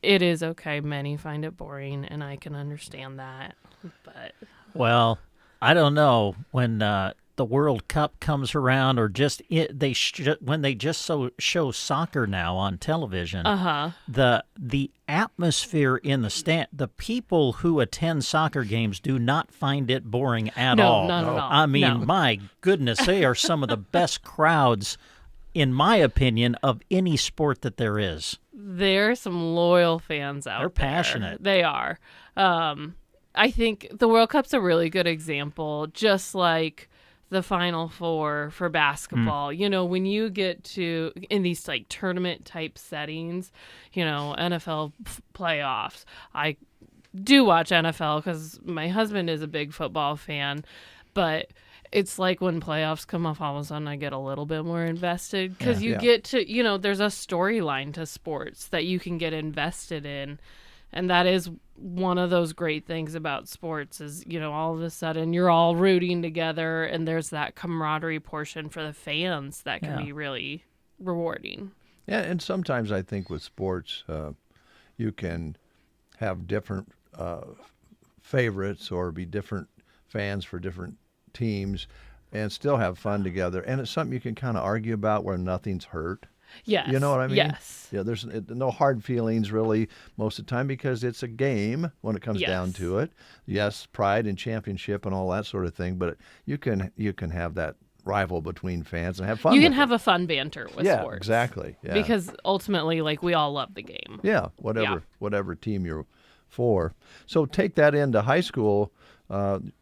It is okay. Many find it boring, and I can understand that. But well, I don't know when the World Cup comes around, or just when they just show soccer now on television. The atmosphere in the stand, the people who attend soccer games do not find it boring at all. No, not at all. I mean, my goodness, they are some of the best crowds, in my opinion, of any sport that there is. There are some loyal fans out there. They're passionate. They are. I think the World Cup's a really good example, just like the Final Four for basketball. When you get to in these like tournament type settings, NFL playoffs. I do watch NFL because my husband is a big football fan, but it's like when playoffs come off, all of a sudden I get a little bit more invested because you get to, there's a storyline to sports that you can get invested in. And that is one of those great things about sports is, all of a sudden you're all rooting together, and there's that camaraderie portion for the fans that can be really rewarding. Yeah, and sometimes I think with sports, you can have different favorites or be different fans for different teams and still have fun together. And it's something you can kind of argue about where nothing's hurt. Yes. You know what I mean? Yes. Yeah, there's no hard feelings really most of the time because it's a game when it comes down to it. Yes, pride and championship and all that sort of thing, but you can have that rival between fans and have fun. You can have a fun banter with sports. Yeah, exactly. Yeah. Because ultimately, like, we all love the game. Yeah, whatever team you're for. So take that into high school.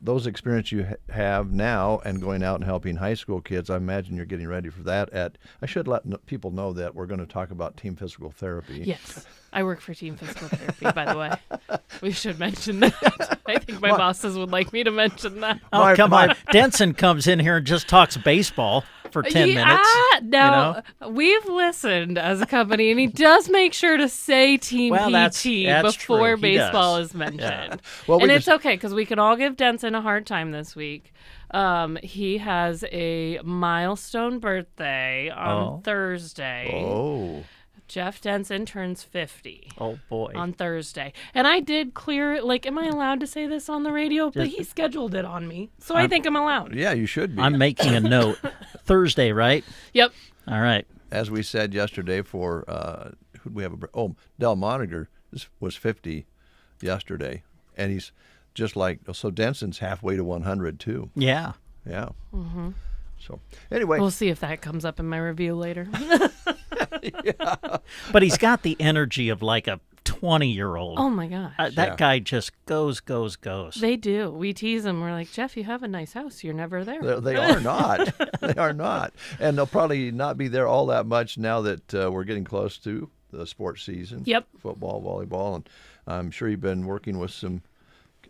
Those experiences you have now and going out and helping high school kids, I imagine you're getting ready for that. I should let people know that we're going to talk about team physical therapy. Yes, I work for team physical therapy, by the way. We should mention that. I think my bosses would like me to mention that. Oh, come on. Denson comes in here and just talks baseball for 10 minutes. Now, we've listened as a company, and he does make sure to say team PT that's before true. baseball is mentioned. Yeah. Well, and it's okay, because we can all give Denson a hard time this week. He has a milestone birthday on Thursday. Oh. Jeff Denson turns 50. Oh, boy. On Thursday. And I did clear, like, am I allowed to say this on the radio? But he scheduled it on me, so I think I'm allowed. Yeah, you should be. I'm making a note. Thursday, right? Yep. All right. As we said yesterday for, who do we have? Del Moniger was 50 yesterday. And he's just like, so Denson's halfway to 100, too. Yeah. Yeah. Mm-hmm. So, anyway. We'll see if that comes up in my review later. Yeah. But he's got the energy of like a 20-year-old. Oh, my gosh. That guy just goes. They do. We tease him. We're like, Jeff, you have a nice house. You're never there. They are not. They are not. And they'll probably not be there all that much now that we're getting close to the sports season. Yep. Football, volleyball. And I'm sure you've been working with some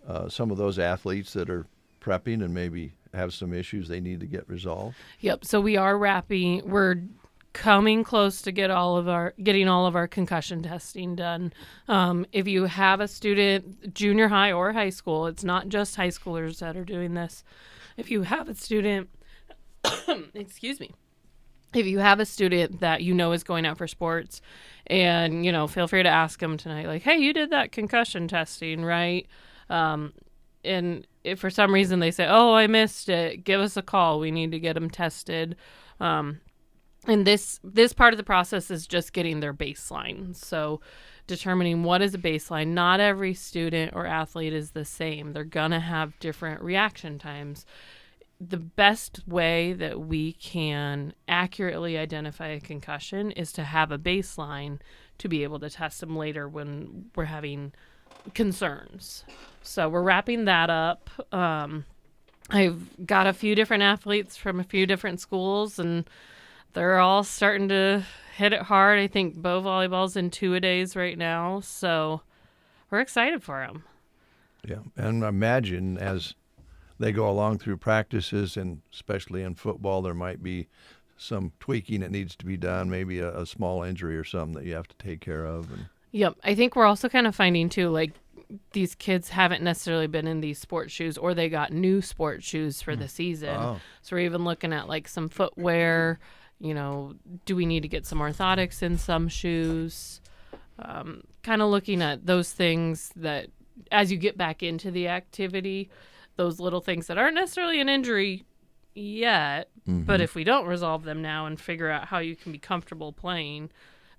of those athletes that are prepping and maybe have some issues they need to get resolved. Yep. So we are wrapping. We're coming close to getting all of our concussion testing done. If you have a student, junior high or high school, it's not just high schoolers that are doing this. If you have a student, excuse me, if you have a student that you know is going out for sports, and feel free to ask them tonight, like, hey, you did that concussion testing, right? And if for some reason they say, oh, I missed it, give us a call. We need to get them tested. And this part of the process is just getting their baseline. So determining what is a baseline. Not every student or athlete is the same. They're going to have different reaction times. The best way that we can accurately identify a concussion is to have a baseline to be able to test them later when we're having concerns. So we're wrapping that up. I've got a few different athletes from a few different schools, and they're all starting to hit it hard. I think bow volleyball's in 2-a-days right now, so we're excited for them. Yeah, and imagine as they go along through practices, and especially in football, there might be some tweaking that needs to be done, maybe a small injury or something that you have to take care of. And yep. I think we're also kind of finding, too, like, these kids haven't necessarily been in these sports shoes, or they got new sports shoes for the season. Oh. So we're even looking at, like, some footwear. Do we need to get some orthotics in some shoes? Kind of looking at those things that, as you get back into the activity, those little things that aren't necessarily an injury yet, but if we don't resolve them now and figure out how you can be comfortable playing,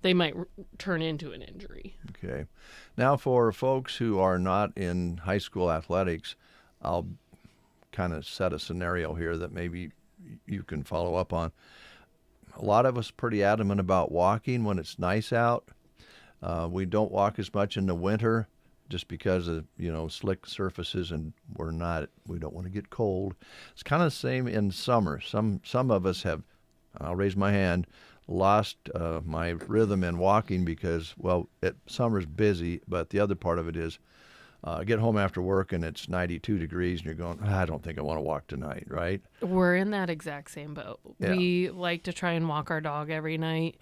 they might turn into an injury. Okay. Now, for folks who are not in high school athletics, I'll kind of set a scenario here that maybe you can follow up on. A lot of us pretty adamant about walking when it's nice out. We don't walk as much in the winter just because of, slick surfaces, and we don't want to get cold. It's kind of the same in summer. Some of us have, I'll raise my hand, lost my rhythm in walking because, summer's busy, but the other part of it is get home after work and it's 92 degrees and you're going, I don't think I want to walk tonight, right? We're in that exact same boat. Yeah. We like to try and walk our dog every night,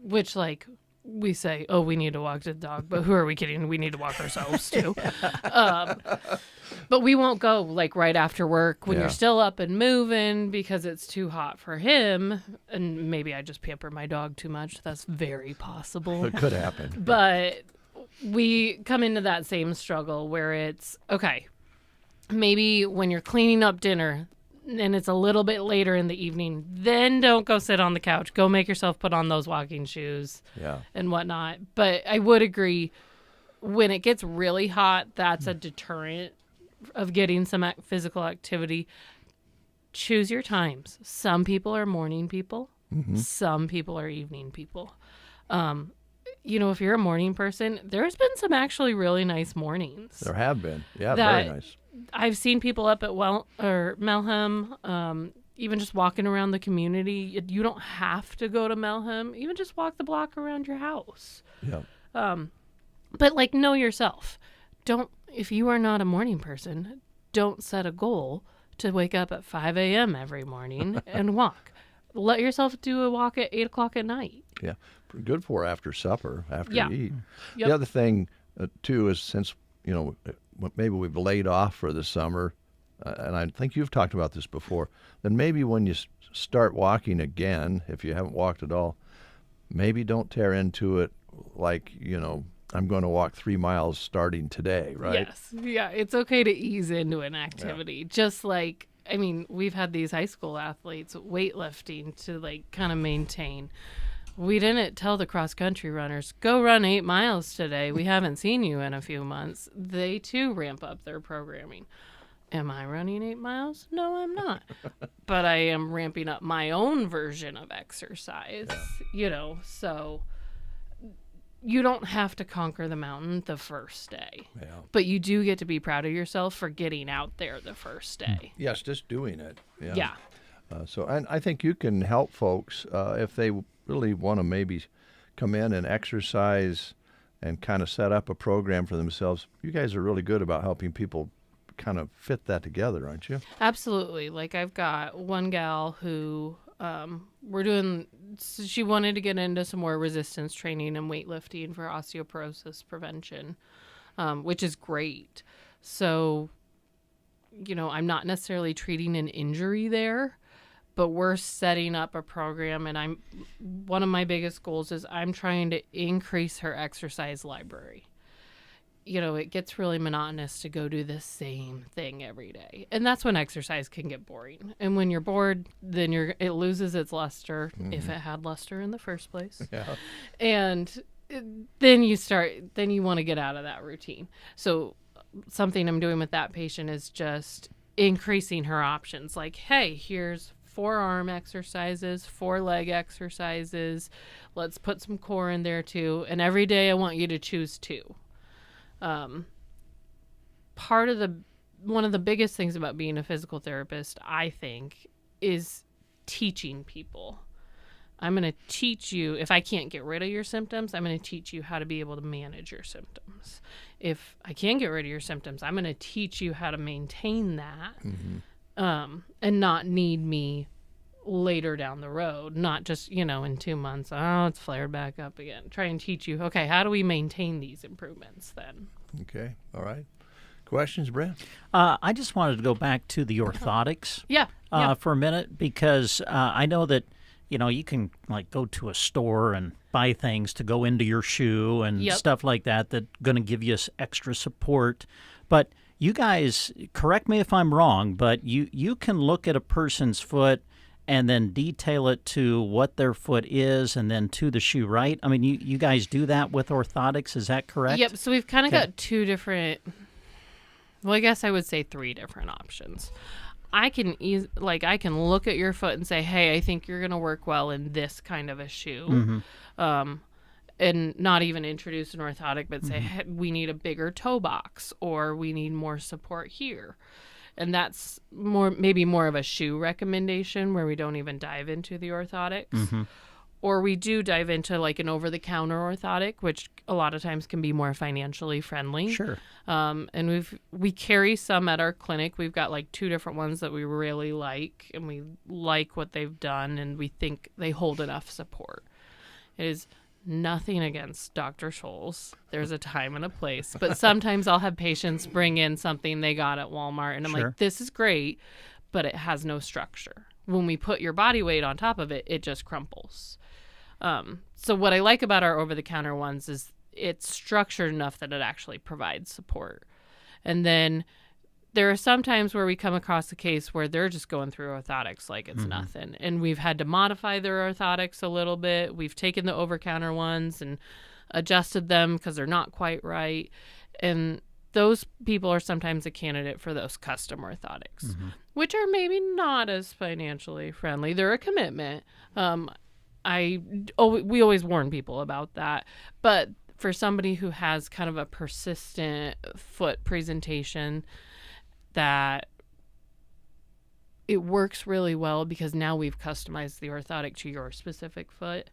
which, like, we say, oh, we need to walk the dog, but who are we kidding? We need to walk ourselves too. But we won't go like right after work when you're still up and moving because it's too hot for him. And maybe I just pamper my dog too much. That's very possible. It could happen. But we come into that same struggle where it's, okay, maybe when you're cleaning up dinner and it's a little bit later in the evening, then don't go sit on the couch. Go make yourself put on those walking shoes and whatnot. But I would agree, when it gets really hot, that's a deterrent of getting some physical activity. Choose your times. Some people are morning people. Some people are evening people. If you're a morning person, there's been some actually really nice mornings. There have been. Yeah, very nice. I've seen people up at Melham, even just walking around the community. You don't have to go to Melham. Even just walk the block around your house. Yeah. But, like, know yourself. If you are not a morning person, don't set a goal to wake up at 5 a.m. every morning and walk. Let yourself do a walk at 8 o'clock at night. Yeah. Good for after supper, after you eat. Yep. The other thing, too, is since, maybe we've laid off for the summer, and I think you've talked about this before, then maybe when you start walking again, if you haven't walked at all, maybe don't tear into it like, I'm going to walk 3 miles starting today, right? Yes. Yeah, it's okay to ease into an activity. Yeah. Just like, we've had these high school athletes weightlifting to like kind of maintain. We didn't tell the cross-country runners, go run 8 miles today. We haven't seen you in a few months. They, too, ramp up their programming. Am I running 8 miles? No, I'm not. But I am ramping up my own version of exercise, so you don't have to conquer the mountain the first day. Yeah. But you do get to be proud of yourself for getting out there the first day. Yes, just doing it. Yeah. And I think you can help folks if they really want to maybe come in and exercise and kind of set up a program for themselves. You guys are really good about helping people kind of fit that together, aren't you? Absolutely. Like I've got one gal who she wanted to get into some more resistance training and weightlifting for osteoporosis prevention, which is great. So, I'm not necessarily treating an injury there, but we're setting up a program, and one of my biggest goals is I'm trying to increase her exercise library. It gets really monotonous to go do the same thing every day. And that's when exercise can get boring. And when you're bored, then it loses its luster, if it had luster in the first place. Yeah. And then you want to get out of that routine. So something I'm doing with that patient is just increasing her options. Like, hey, here's 4 arm exercises, 4 leg exercises. Let's put some core in there too. And every day I want you to choose 2. One of the biggest things about being a physical therapist, I think, is teaching people. I'm going to teach you, if I can't get rid of your symptoms, I'm going to teach you how to be able to manage your symptoms. If I can get rid of your symptoms, I'm going to teach you how to maintain that, and not need me later down the road, not just, in 2 months, it's flared back up again. Try and teach you, okay, how do we maintain these improvements then? Okay. All right. Questions, Brent? I just wanted to go back to the orthotics for a minute, because I know that, you can like go to a store and buy things to go into your shoe and stuff like that going to give you extra support. But you guys, correct me if I'm wrong, but you can look at a person's foot and then detail it to what their foot is and then to the shoe, right? I mean, you guys do that with orthotics, is that correct? Yep, so we've kind of got 2 different, well, I guess I would say 3 different options. I can look at your foot and say, hey, I think you're going to work well in this kind of a shoe. And not even introduce an orthotic, but say, hey, we need a bigger toe box, or we need more support here. And that's maybe more of a shoe recommendation where we don't even dive into the orthotics. Or we do dive into like an over-the-counter orthotic, which a lot of times can be more financially friendly. Sure. And we carry some at our clinic. We've got like 2 different ones that we really like, and we like what they've done, and we think they hold enough support. It is nothing against Dr. Scholl's. There's a time and a place. But sometimes I'll have patients bring in something they got at Walmart, and I'm like, this is great, but it has no structure. When we put your body weight on top of it, it just crumples. So what I like about our over-the-counter ones is it's structured enough that it actually provides support. And then there are some times where we come across a case where they're just going through orthotics like it's nothing. And we've had to modify their orthotics a little bit. We've taken the over-counter ones and adjusted them because they're not quite right. And those people are sometimes a candidate for those custom orthotics, which are maybe not as financially friendly. They're a commitment. We always warn people about that. But for somebody who has kind of a persistent foot presentation, that it works really well because now we've customized the orthotic to your specific foot.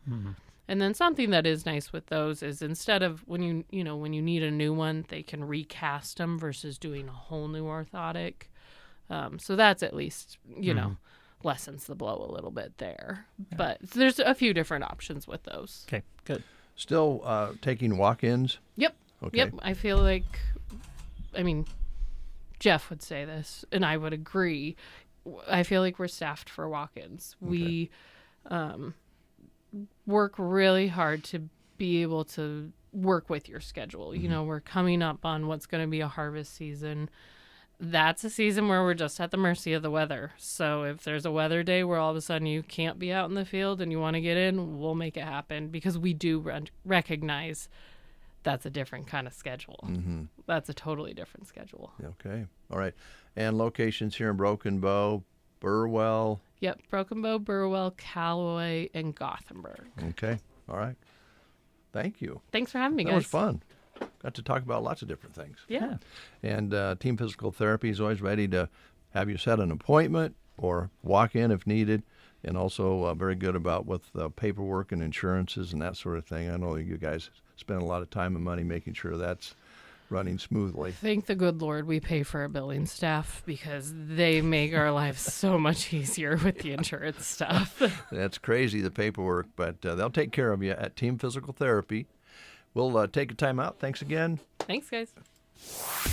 And then something that is nice with those is instead of when you need a new one, they can recast them versus doing a whole new orthotic. So that's at least, lessens the blow a little bit there. Yeah. But there's a few different options with those. Okay, good. Still taking walk-ins? Yep. Okay. Yep. I feel like, Jeff would say this, and I would agree. I feel like we're staffed for walk-ins. Okay. work really hard to be able to work with your schedule. You know, we're coming up on what's going to be a harvest season. That's a season where we're just at the mercy of the weather. So if there's a weather day where all of a sudden you can't be out in the field and you want to get in, we'll make it happen, because we do recognize that's a different kind of schedule. That's a totally different schedule. Okay. All right. And locations here in Broken Bow, Burwell. Yep. Broken Bow, Burwell, Callaway, and Gothenburg. Okay. All right. Thank you. Thanks for having me, guys. That was fun. Got to talk about lots of different things. Yeah. And Team Physical Therapy is always ready to have you set an appointment or walk in if needed. And also very good about with paperwork and insurances and that sort of thing. I know you guys spend a lot of time and money making sure that's running smoothly. Thank the good Lord we pay for our billing staff, because they make our lives so much easier with the insurance stuff. That's crazy, the paperwork, but they'll take care of you at Team Physical Therapy. We'll take a time out. Thanks again. Thanks, guys.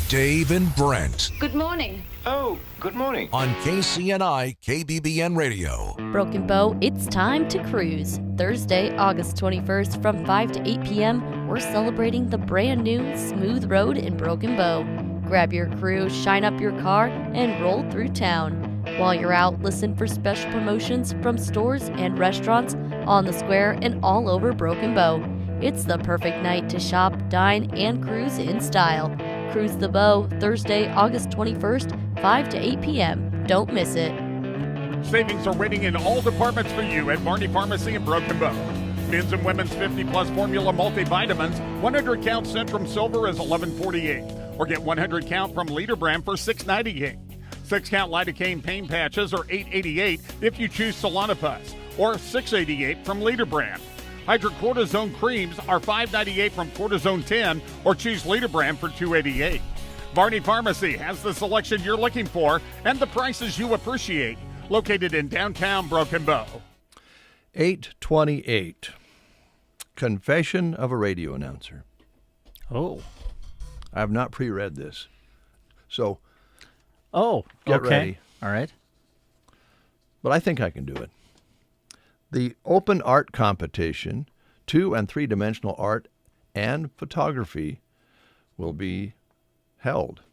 Dave and Brent. Good morning. Oh, good morning. On KCNI KBBN Radio. Broken Bow, it's time to cruise. Thursday, August 21st from 5 to 8 p.m., we're celebrating the brand new Smooth Road in Broken Bow. Grab your crew, shine up your car, and roll through town. While you're out, listen for special promotions from stores and restaurants on the square and all over Broken Bow. It's the perfect night to shop, dine, and cruise in style. Cruise the Bow, Thursday, August 21st, 5 to 8 p.m. Don't miss it. Savings are waiting in all departments for you at Barney Pharmacy in Broken Bow. Men's and women's 50-plus formula multivitamins, 100 count Centrum Silver is $11.48. Or get 100 count from Leader Brand for $6.98. 6 count lidocaine pain patches are $8.88 if you choose Solonopus, or $6.88 from Leader Brand. Hydrocortisone creams are $5.98 from Cortisone 10, or choose Leader Brand for $2.88. Barney Pharmacy has the selection you're looking for and the prices you appreciate. Located in downtown Broken Bow. 8:28. Confession of a radio announcer. Oh. I have not pre-read this. So, okay. get ready. All right. But I think I can do it. The Open Art Competition, 2- and 3-dimensional art and photography, will be held.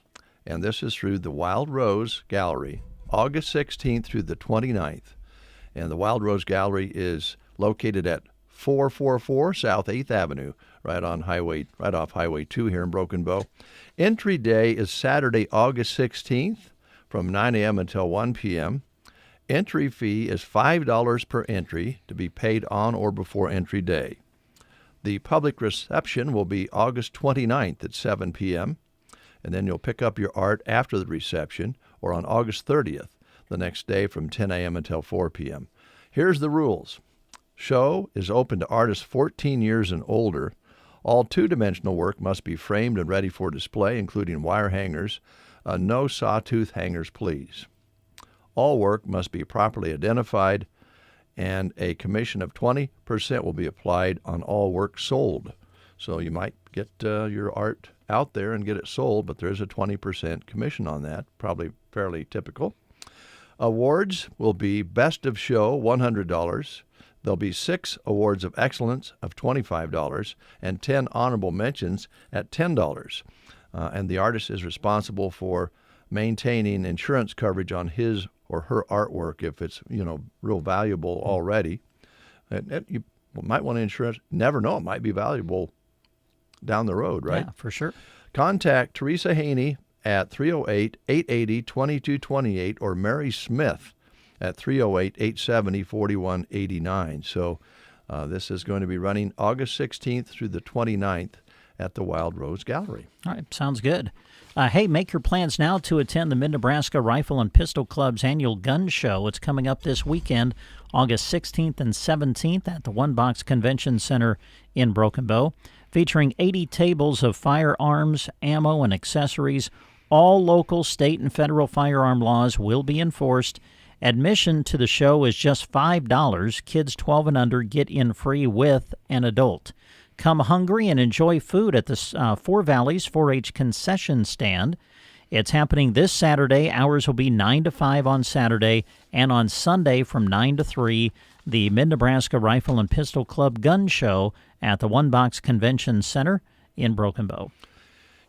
And this is through the Wild Rose Gallery, August 16th through the 29th. And the Wild Rose Gallery is located at 444 South 8th Avenue, right off Highway 2 here in Broken Bow. Entry day is Saturday, August 16th from 9 a.m. until 1 p.m. Entry fee is $5 per entry to be paid on or before entry day. The public reception will be August 29th at 7 p.m., and then you'll pick up your art after the reception or on August 30th, the next day from 10 a.m. until 4 p.m. Here's the rules. Show is open to artists 14 years and older. All 2-dimensional work must be framed and ready for display, including wire hangers. No sawtooth hangers, please. All work must be properly identified, and a commission of 20% will be applied on all work sold. So you might get your art out there and get it sold, but there's a 20% commission on that, probably fairly typical. Awards will be Best of Show, $100. There'll be 6 Awards of Excellence of $25 and 10 Honorable Mentions at $10. And the artist is responsible for maintaining insurance coverage on his or her artwork if it's, real valuable already. You might want to insure it. Never know, it might be valuable down the road, right? Yeah, for sure. Contact Teresa Haney at 308-880-2228 or Mary Smith at 308-870-4189. So this is going to be running August 16th through the 29th at the Wild Rose Gallery. All right, sounds good. Hey, make your plans now to attend the Mid-Nebraska Rifle and Pistol Club's annual gun show. It's coming up this weekend, August 16th and 17th at the One Box Convention Center in Broken Bow, featuring 80 tables of firearms, ammo, and accessories. All local, state, and federal firearm laws will be enforced. Admission to the show is just $5. Kids 12 and under get in free with an adult. Come hungry and enjoy food at the Four Valleys 4-H concession stand. It's happening this Saturday. Hours will be 9 to 5 on Saturday, and on Sunday from 9 to 3, the Mid-Nebraska Rifle and Pistol Club Gun Show at the One Box Convention Center in Broken Bow.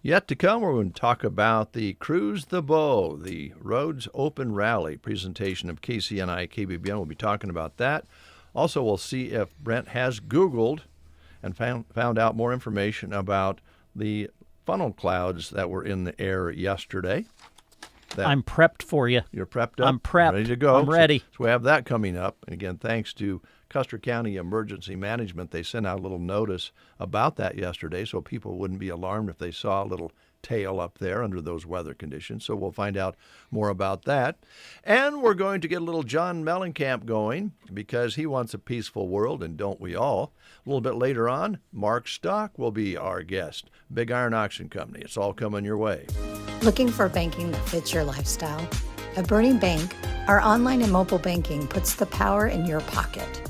Yet to come, we're going to talk about the Cruise the Bow, the Roads Open Rally presentation of KCNI, KBBN. We'll be talking about that. Also, we'll see if Brent has Googled and found out more information about the funnel clouds that were in the air yesterday. I'm prepped for you. You're prepped up? I'm prepped. Ready to go? I'm ready. So we have that coming up. And again, thanks to Custer County Emergency Management, they sent out a little notice about that yesterday so people wouldn't be alarmed if they saw a little tail up there under those weather conditions. So we'll find out more about that. And we're going to get a little John Mellencamp going because he wants a peaceful world, and don't we all? A little bit later on, Mark Stock will be our guest. Big Iron Auction Company. It's all coming your way. Looking for banking that fits your lifestyle? At Burning Bank, our online and mobile banking puts the power in your pocket.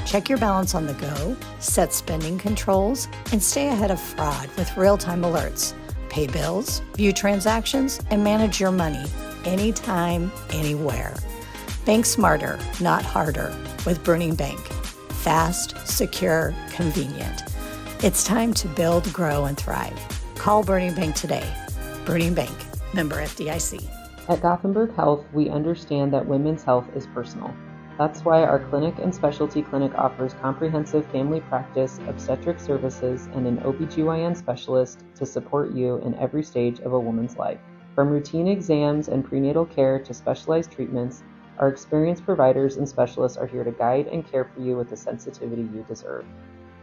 Check your balance on the go, set spending controls, and stay ahead of fraud with real-time alerts. Pay bills, view transactions, and manage your money anytime, anywhere. Bank smarter, not harder, with Burning Bank. Fast, secure, convenient. It's time to build, grow, and thrive. Call Burning Bank today. Burning Bank, member FDIC. At Gothenburg Health, we understand that women's health is personal. That's why our clinic and specialty clinic offers comprehensive family practice, obstetric services, and an OBGYN specialist to support you in every stage of a woman's life. From routine exams and prenatal care to specialized treatments, our experienced providers and specialists are here to guide and care for you with the sensitivity you deserve.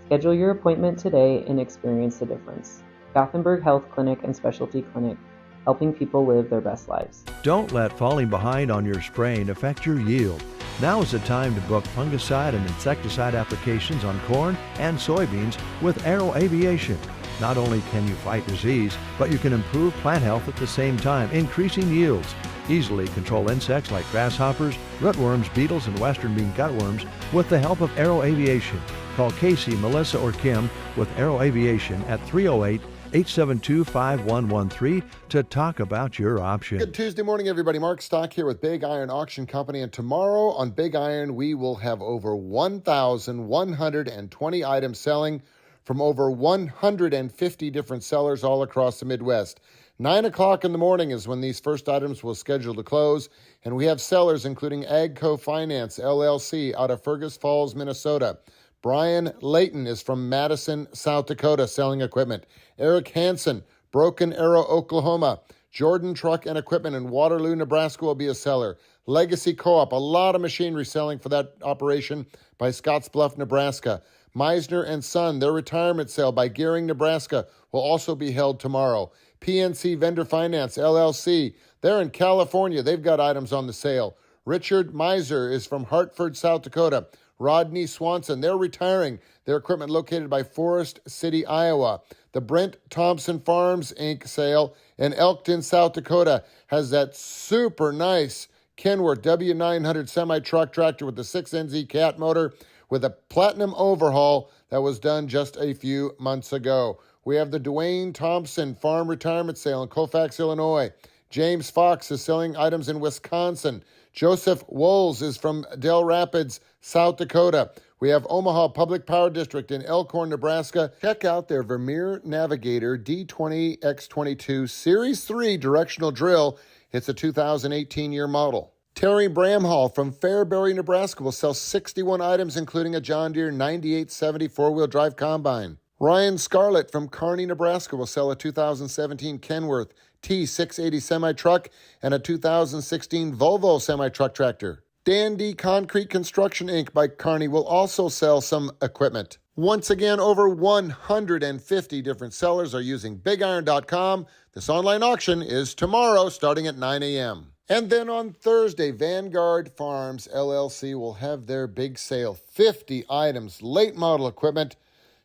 Schedule your appointment today and experience the difference. Gothenburg Health Clinic and Specialty Clinic, helping people live their best lives. Don't let falling behind on your spraying affect your yield. Now is the time to book fungicide and insecticide applications on corn and soybeans with Aero Aviation. Not only can you fight disease, but you can improve plant health at the same time, increasing yields. Easily control insects like grasshoppers, rootworms, beetles, and western bean cutworms with the help of Aero Aviation. Call Casey, Melissa, or Kim with Aero Aviation at 308-872-5113 to talk about your option. Good Tuesday morning, everybody. Mark Stock here with Big Iron Auction Company. And tomorrow on Big Iron, we will have over 1,120 items selling from over 150 different sellers all across the Midwest. 9 o'clock in the morning is when these first items will schedule to close. And we have sellers including Agco Finance, LLC, out of Fergus Falls, Minnesota. Brian Layton is from Madison, South Dakota, selling equipment. Eric Hansen, Broken Arrow, Oklahoma. Jordan Truck and Equipment in Waterloo, Nebraska will be a seller. Legacy Co-op, a lot of machinery selling for that operation by Scottsbluff, Nebraska. Meisner and Son, their retirement sale by Gearing, Nebraska, will also be held tomorrow. PNC Vendor Finance, LLC, they're in California. They've got items on the sale. Richard Meiser is from Hartford, South Dakota. Rodney Swanson, they're retiring their equipment located by Forest City, Iowa. The Brent Thompson Farms, Inc. sale in Elkton, South Dakota has that super nice Kenworth W900 semi-truck tractor with the 6NZ cat motor with a platinum overhaul that was done just a few months ago. We have the Dwayne Thompson Farm Retirement Sale in Colfax, Illinois. James Fox is selling items in Wisconsin. Joseph Wolz is from Del Rapids, South Dakota. We have Omaha Public Power District in Elkhorn, Nebraska. Check out their Vermeer Navigator D20X22 Series 3 directional drill. It's a 2018 year model. Terry Bramhall from Fairbury, Nebraska will sell 61 items, including a John Deere 9870 four-wheel drive combine. Ryan Scarlett from Kearney, Nebraska will sell a 2017 Kenworth T680 semi-truck and a 2016 Volvo semi-truck tractor. Dandy Concrete Construction Inc. by Kearney will also sell some equipment. Once again, over 150 different sellers are using BigIron.com. This online auction is tomorrow starting at 9 a.m. And then on Thursday, Vanguard Farms LLC will have their big sale. 50 items, late model equipment,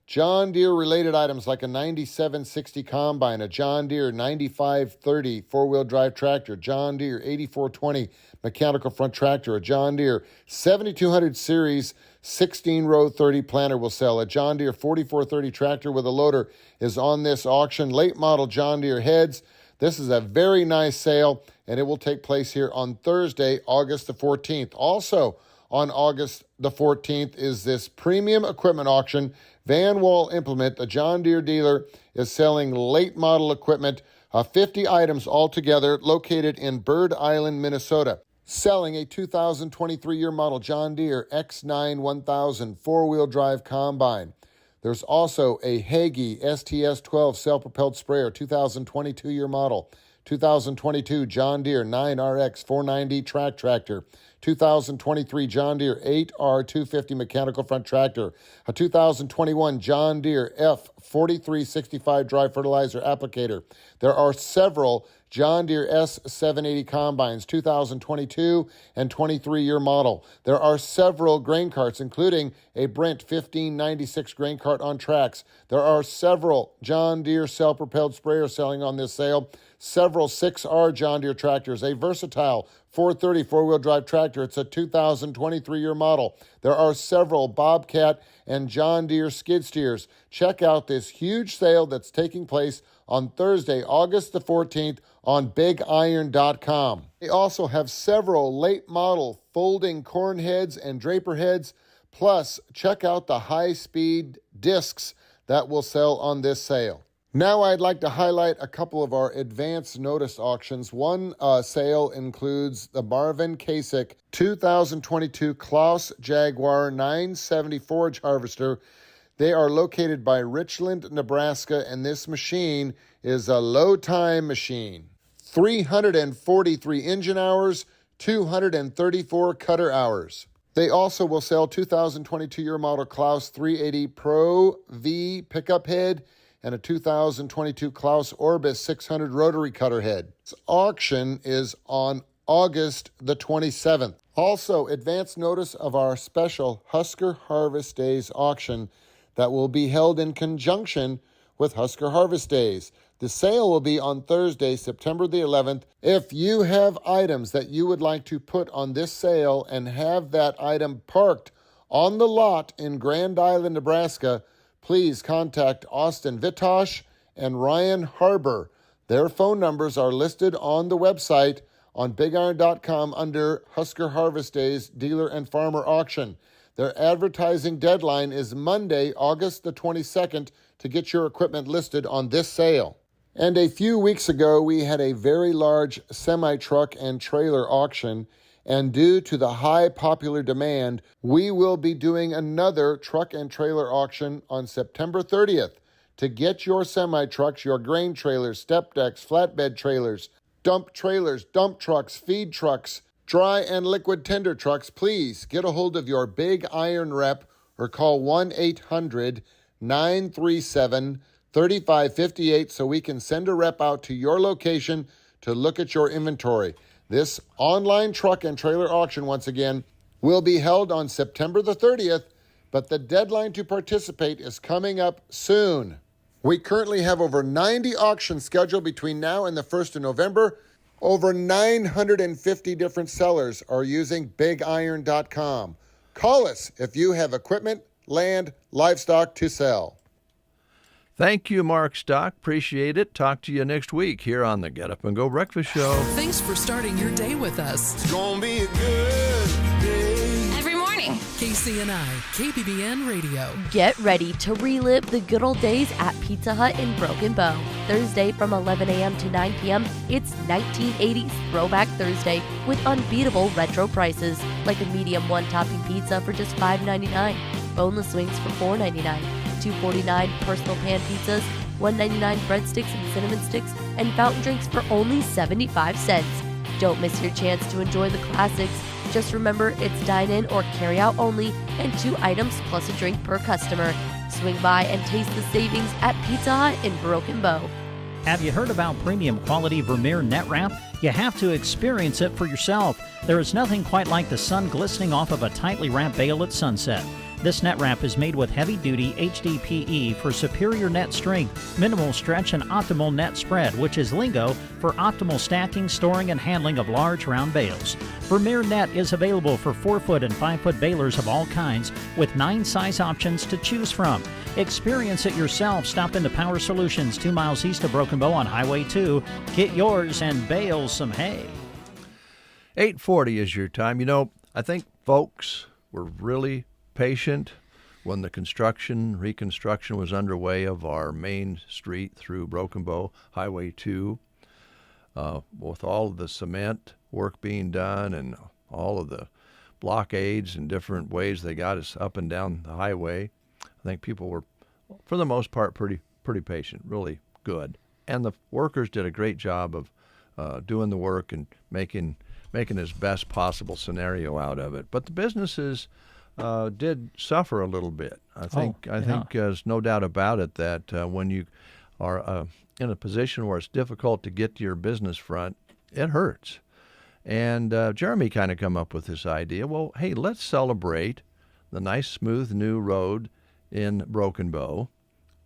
John Deere related items like a 9760 combine, a John Deere 9530 four-wheel drive tractor, John Deere 8420 mechanical front tractor, a John Deere 7200 series 16-row 30 planter will sell. A John Deere 4430 tractor with a loader is on this auction. Late model John Deere heads, This is a very nice sale, and it will take place here on Thursday, August the 14th. Also, on August the 14th is this premium equipment auction. Van Wall Implement, the John Deere dealer, is selling late model equipment, 50 items altogether, located in Bird Island, Minnesota. Selling a 2023 year model John Deere X9 1000 four-wheel drive combine. There's also a Hagee STS-12 self-propelled sprayer, 2022 year model. 2022 John Deere 9RX 490 track tractor. 2023 John Deere 8R250 mechanical front tractor. A 2021 John Deere F4365 dry fertilizer applicator. There are several John Deere S780 combines, 2022 and 23 year model. There are several grain carts, including a Brent 1596 grain cart on tracks. There are several John Deere self-propelled sprayers selling on this sale. Several 6R John Deere tractors, a versatile 430 four-wheel drive tractor. It's a 2023 year model. There are several Bobcat and John Deere skid steers. Check out this huge sale that's taking place on Thursday, August the 14th on BigIron.com. They also have several late model folding corn heads and draper heads. Plus, check out the high-speed discs that will sell on this sale. Now I'd like to highlight a couple of our advance notice auctions. One sale includes the Marvin Kasich 2022 Klaus Jaguar 970 forage harvester. They are located by Richland, Nebraska, and this machine is a low-time machine. 343 engine hours, 234 cutter hours. They also will sell 2022 year model Klaus 380 Pro V pickup head and a 2022 Klaus Orbis 600 rotary cutter head. This auction is on August the 27th. Also, advance notice of our special Husker Harvest Days auction that will be held in conjunction with Husker Harvest Days. The sale will be on Thursday, September the 11th. If you have items that you would like to put on this sale and have that item parked on the lot in Grand Island, Nebraska, please contact Austin Vitosh and Ryan Harbour. Their phone numbers are listed on the website on BigIron.com under Husker Harvest Days Dealer and Farmer Auction. Their advertising deadline is Monday, August the 22nd, to get your equipment listed on this sale. And a few weeks ago, we had a very large semi-truck and trailer auction, and due to the high popular demand, we will be doing another truck and trailer auction on September 30th to get your semi-trucks, your grain trailers, step decks, flatbed trailers, dump trailers, dump trucks, feed trucks, dry and liquid tender trucks. Please get a hold of your Big Iron rep or call 1-800-937-3558 so we can send a rep out to your location to look at your inventory. This online truck and trailer auction, once again, will be held on September the 30th, but the deadline to participate is coming up soon. We currently have over 90 auctions scheduled between now and the 1st of November. Over 950 different sellers are using BigIron.com. Call us if you have equipment, land, livestock to sell. Thank you, Mark Stock. Appreciate it. Talk to you next week here on the Get Up and Go Breakfast Show. Thanks for starting your day with us. It's gonna be a good day. Every morning. KCNI, KBBN Radio. Get ready to relive the good old days at Pizza Hut in Broken Bow. Thursday from 11 a.m. to 9 p.m., it's 1980s Throwback Thursday with unbeatable retro prices, like a medium one-topping pizza for just $5.99, boneless wings for $4.99, $2.49 personal pan pizzas, $1.99 breadsticks and cinnamon sticks, and fountain drinks for only 75 cents. Don't miss your chance to enjoy the classics. Just remember, it's dine-in or carry-out only, and 2 items plus a drink per customer. Swing by and taste the savings at Pizza Hut in Broken Bow. Have you heard about premium quality Vermeer net wrap? You have to experience it for yourself. There is nothing quite like the sun glistening off of a tightly wrapped bale at sunset. This net wrap is made with heavy-duty HDPE for superior net strength, minimal stretch, and optimal net spread, which is lingo for optimal stacking, storing, and handling of large round bales. Vermeer Net is available for 4-foot and 5-foot balers of all kinds with 9 size options to choose from. Experience it yourself. Stop into Power Solutions 2 miles east of Broken Bow on Highway 2. Get yours and bale some hay. 8:40 is your time. You know, I think folks were really patient when the reconstruction was underway of our main street through Broken Bow, Highway 2, with all of the cement work being done and all of the blockades and different ways they got us up and down the highway. I think people were, for the most part, pretty patient, really good. And the workers did a great job of doing the work and making as best possible scenario out of it. But the businesses did suffer a little bit. I think there's no doubt about it that when you are in a position where it's difficult to get to your business front, it hurts. And Jeremy kind of come up with this idea. Well, hey, let's celebrate the nice, smooth new road in Broken Bow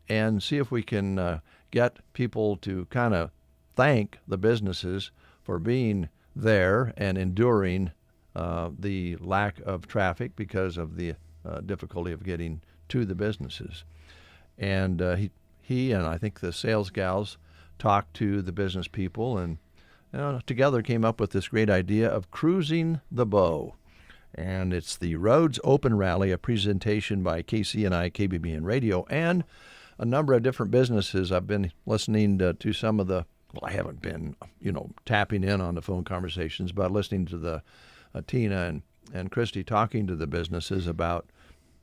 and see if we can get people to kind of thank the businesses for being there and enduring the lack of traffic because of the difficulty of getting to the businesses. And he and I think the sales gals talked to the business people and together came up with this great idea of Cruising the Bow. And it's the Roads Open Rally, a presentation by KCNI, KBBN Radio, and a number of different businesses. I've been listening to some of the, well, I haven't been, tapping in on the phone conversations, but listening to the Tina and Christy talking to the businesses about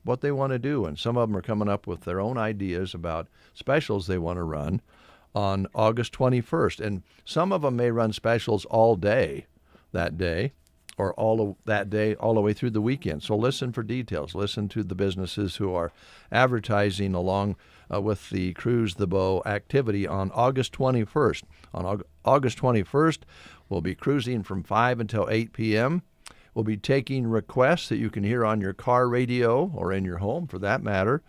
what they want to do. And some of them are coming up with their own ideas about specials they want to run on August 21st. And some of them may run specials all day that day, or all the way through the weekend. So listen for details. Listen to the businesses who are advertising along with the Cruise the Bow activity on August 21st. On August 21st, we'll be cruising from 5 until 8 p.m. We'll be taking requests that you can hear on your car radio or in your home, for that matter,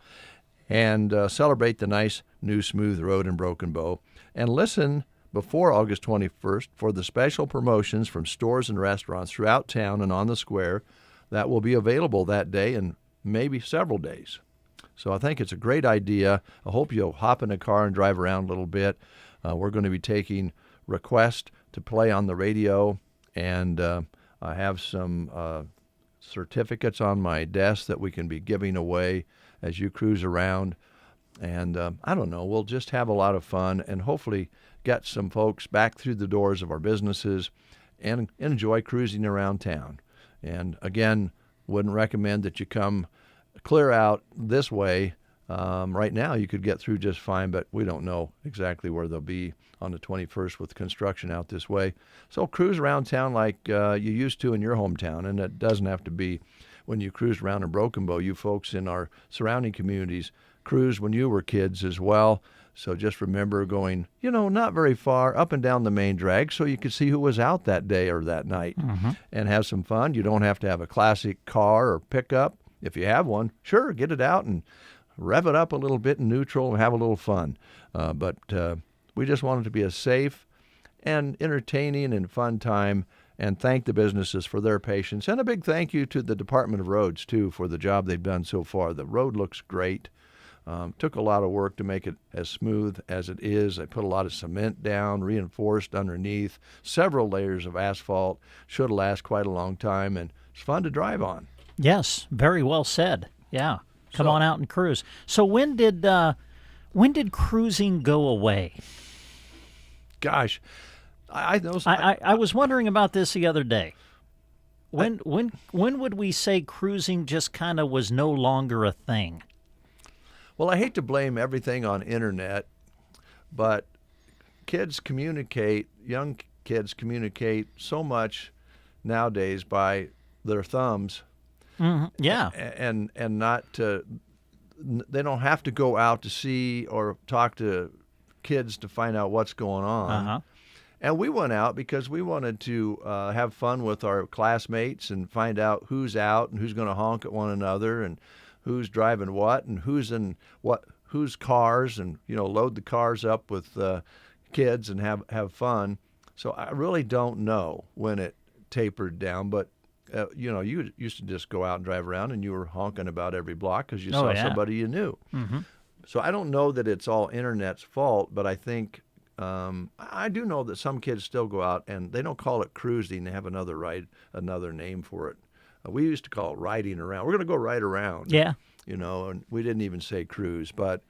and celebrate the nice new smooth road in Broken Bow. And listen before August 21st for the special promotions from stores and restaurants throughout town and on the square that will be available that day and maybe several days. So I think it's a great idea. I hope you'll hop in a car and drive around a little bit. We're going to be taking requests to play on the radio, and I have some certificates on my desk that we can be giving away as you cruise around. And I don't know, we'll just have a lot of fun and hopefully get some folks back through the doors of our businesses and enjoy cruising around town. And again, wouldn't recommend that you come clear out this way. Right now you could get through just fine, but we don't know exactly where they'll be on the 21st with construction out this way. So cruise around town like you used to in your hometown, and it doesn't have to be when you cruised around in Broken Bow. You folks in our surrounding communities cruised when you were kids as well. So just remember going, not very far up and down the main drag so you could see who was out that day or that night and have some fun. You don't have to have a classic car or pickup. If you have one, sure, get it out and rev it up a little bit in neutral and have a little fun. But we just want it to be a safe and entertaining and fun time, and thank the businesses for their patience. And a big thank you to the Department of Roads, too, for the job they've done so far. The road looks great. Took a lot of work to make it as smooth as it is. I put a lot of cement down, reinforced underneath, several layers of asphalt. Should last quite a long time, and it's fun to drive on. Yes, very well said. Yeah, come on out and cruise. So when did cruising go away? Gosh, I was wondering about this the other day. When would we say cruising just kind of was no longer a thing? Well, I hate to blame everything on internet, but young kids communicate so much nowadays by their thumbs. Mm-hmm. Yeah. And not to, they don't have to go out to see or talk to kids to find out what's going on. Uh-huh. And we went out because we wanted to have fun with our classmates and find out who's out and who's going to honk at one another and who's driving what and whose cars, and load the cars up with kids and have fun. So I really don't know when it tapered down, but you used to just go out and drive around, and you were honking about every block because you saw somebody you knew. Mm-hmm. So I don't know that it's all internet's fault, but I think I do know that some kids still go out and they don't call it cruising; they have another name for it. We used to call it riding around. We're going to go ride around. Yeah. And we didn't even say cruise, but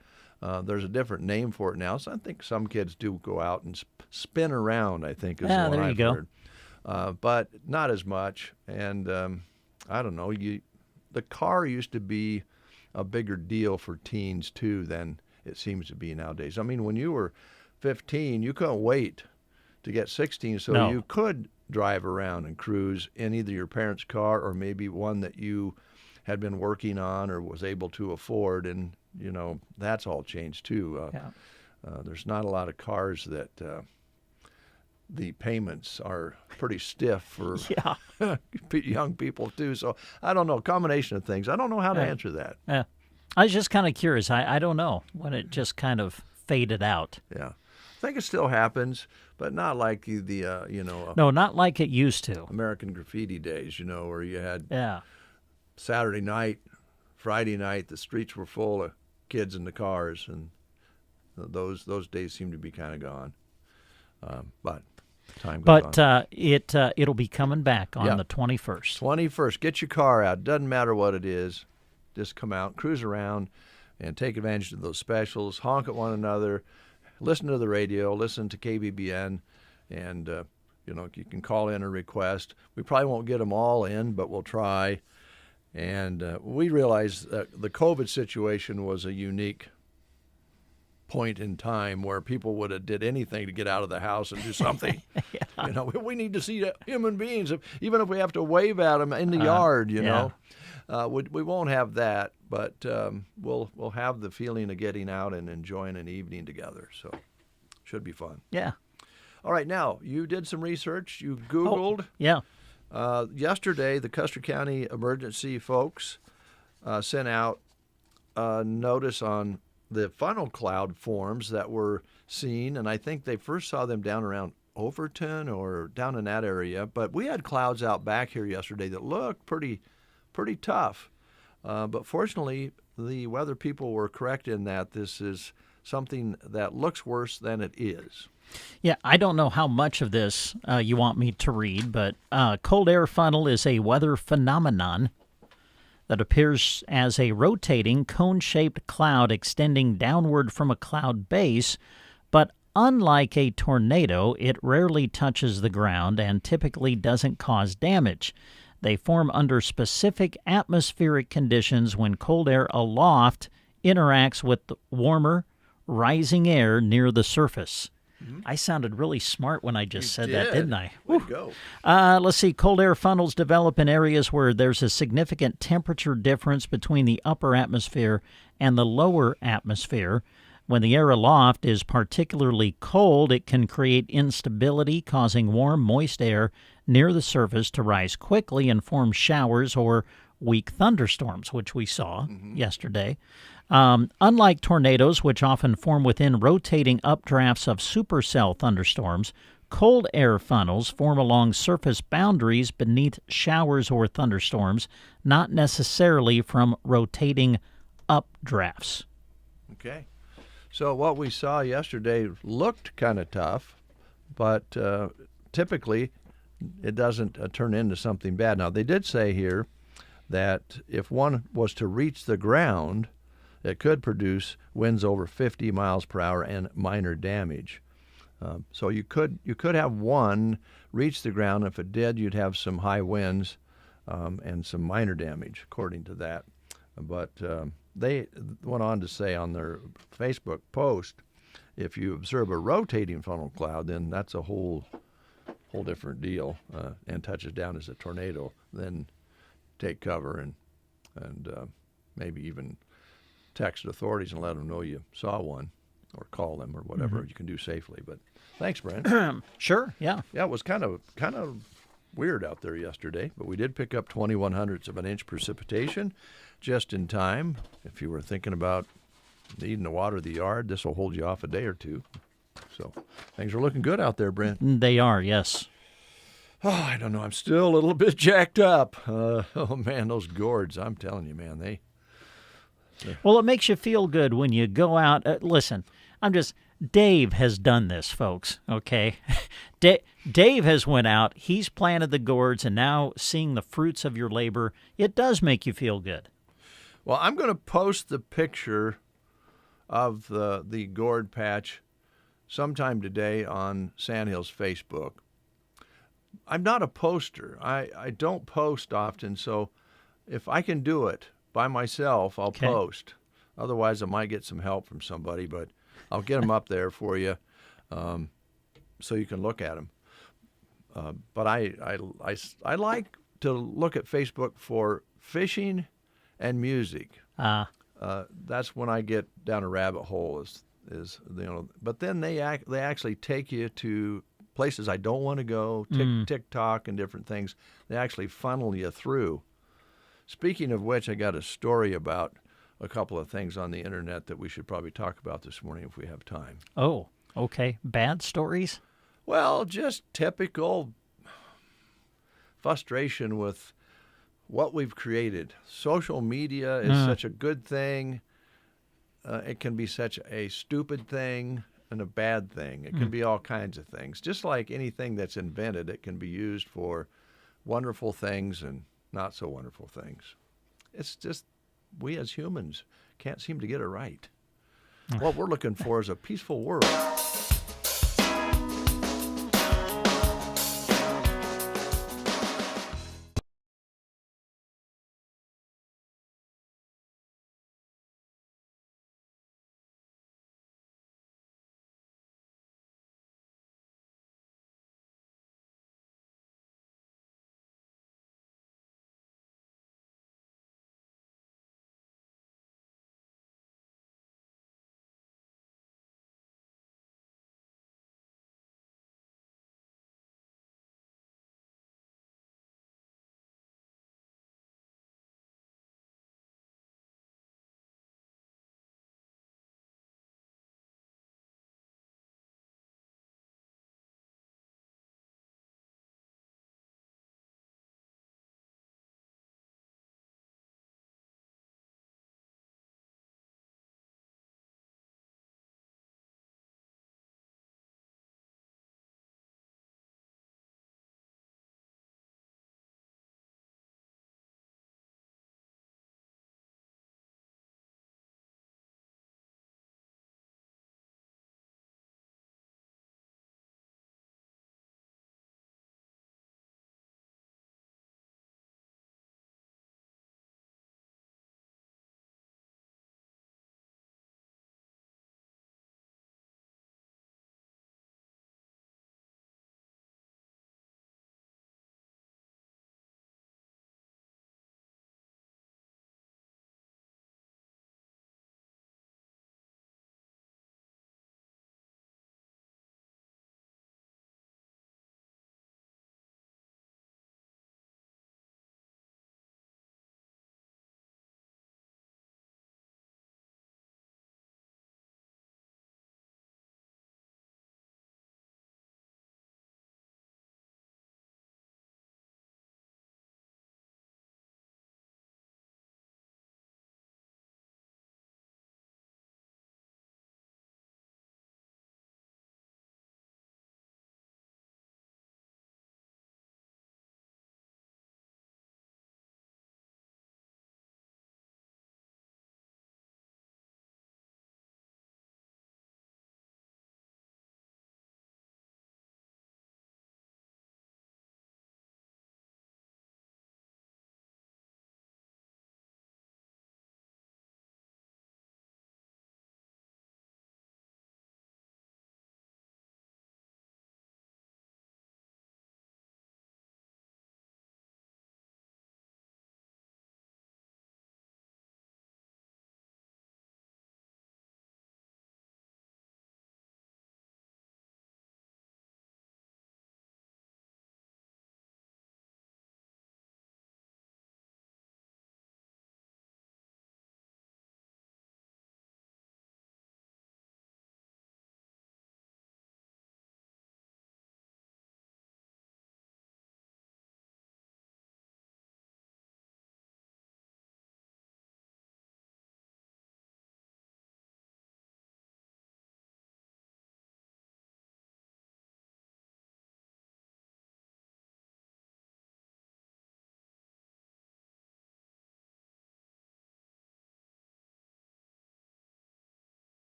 there's a different name for it now. So I think some kids do go out and spin around, I think is the one I've heard. But not as much. And I don't know. The car used to be a bigger deal for teens, too, than it seems to be nowadays. I mean, when you were 15, you couldn't wait to get 16, so you could drive around and cruise in either your parents' car or maybe one that you had been working on or was able to afford, and that's all changed too. There's not a lot of cars that the payments are pretty stiff for young people too. So I don't know, combination of things. I don't know how to answer that. Yeah, I was just kind of curious. I don't know when it just kind of faded out. Yeah. I think it still happens, but not like No, not like it used to. American Graffiti days, where you had Saturday night, Friday night, the streets were full of kids in the cars, and those days seem to be kind of gone. But time goes on. It'll be coming back on the 21st. 21st. Get your car out. Doesn't matter what it is. Just come out, cruise around, and take advantage of those specials. Honk at one another. Listen to the radio. Listen to KBBN, and you can call in a request. We probably won't get them all in, but we'll try. And we realize that the COVID situation was a unique point in time where people would have did anything to get out of the house and do something. We need to see human beings, even if we have to wave at them in the yard. We won't have that, but we'll have the feeling of getting out and enjoying an evening together. So should be fun. Yeah. All right, now you did some research. You Googled. Yesterday, the Custer County emergency folks sent out a notice on the funnel cloud forms that were seen, and I think they first saw them down around Overton or down in that area. But we had clouds out back here yesterday that looked pretty tough. But fortunately, the weather people were correct in that this is something that looks worse than it is. Yeah, I don't know how much of this you want me to read, but cold air funnel is a weather phenomenon that appears as a rotating cone-shaped cloud extending downward from a cloud base, but unlike a tornado, it rarely touches the ground and typically doesn't cause damage. They form under specific atmospheric conditions when cold air aloft interacts with warmer, rising air near the surface. I sounded really smart when I just said that, didn't I? Way to go. Let's see. Cold air funnels develop in areas where there's a significant temperature difference between the upper atmosphere and the lower atmosphere. When the air aloft is particularly cold, it can create instability, causing warm, moist air near the surface to rise quickly and form showers or weak thunderstorms, which we saw yesterday. Unlike tornadoes, which often form within rotating updrafts of supercell thunderstorms, cold air funnels form along surface boundaries beneath showers or thunderstorms, not necessarily from rotating updrafts. Okay. So what we saw yesterday looked kind of tough, but typically it doesn't turn into something bad. Now, they did say here that if one was to reach the ground, it could produce winds over 50 miles per hour and minor damage. So you could have one reach the ground. If it did, you'd have some high winds and some minor damage, according to that. But they went on to say on their Facebook post, if you observe a rotating funnel cloud, then that's a whole different deal and touches down as a tornado. Then take cover and maybe even text authorities and let them know you saw one, or call them, or whatever you can do safely. But thanks, Brent. Sure, yeah. Yeah, it was kind of weird out there yesterday, but we did pick up 21/100ths of an inch precipitation just in time. If you were thinking about needing to water the yard, this will hold you off a day or two. So things are looking good out there, Brent. They are, yes. Oh, I don't know. I'm still a little bit jacked up. Oh, man, those gourds, I'm telling you, man, Well, it makes you feel good when you go out. Listen, Dave has done this, folks, okay? Dave has went out, he's planted the gourds, and now seeing the fruits of your labor, it does make you feel good. Well, I'm going to post the picture of the gourd patch sometime today on Sandhill's Facebook. I'm not a poster. I don't post often, so if I can do it by myself, I'll post. Otherwise, I might get some help from somebody, but I'll get them up there for you so you can look at them. But I like to look at Facebook for fishing and music. That's when I get down a rabbit hole. But then they actually take you to places I don't want to go, TikTok and different things. They actually funnel you through. Speaking of which, I got a story about a couple of things on the internet that we should probably talk about this morning if we have time. Oh, okay. Bad stories? Well, just typical frustration with what we've created. Social media is such a good thing. It can be such a stupid thing and a bad thing. It can be all kinds of things. Just like anything that's invented, it can be used for wonderful things and not so wonderful things. It's just we as humans can't seem to get it right. What we're looking for is a peaceful world.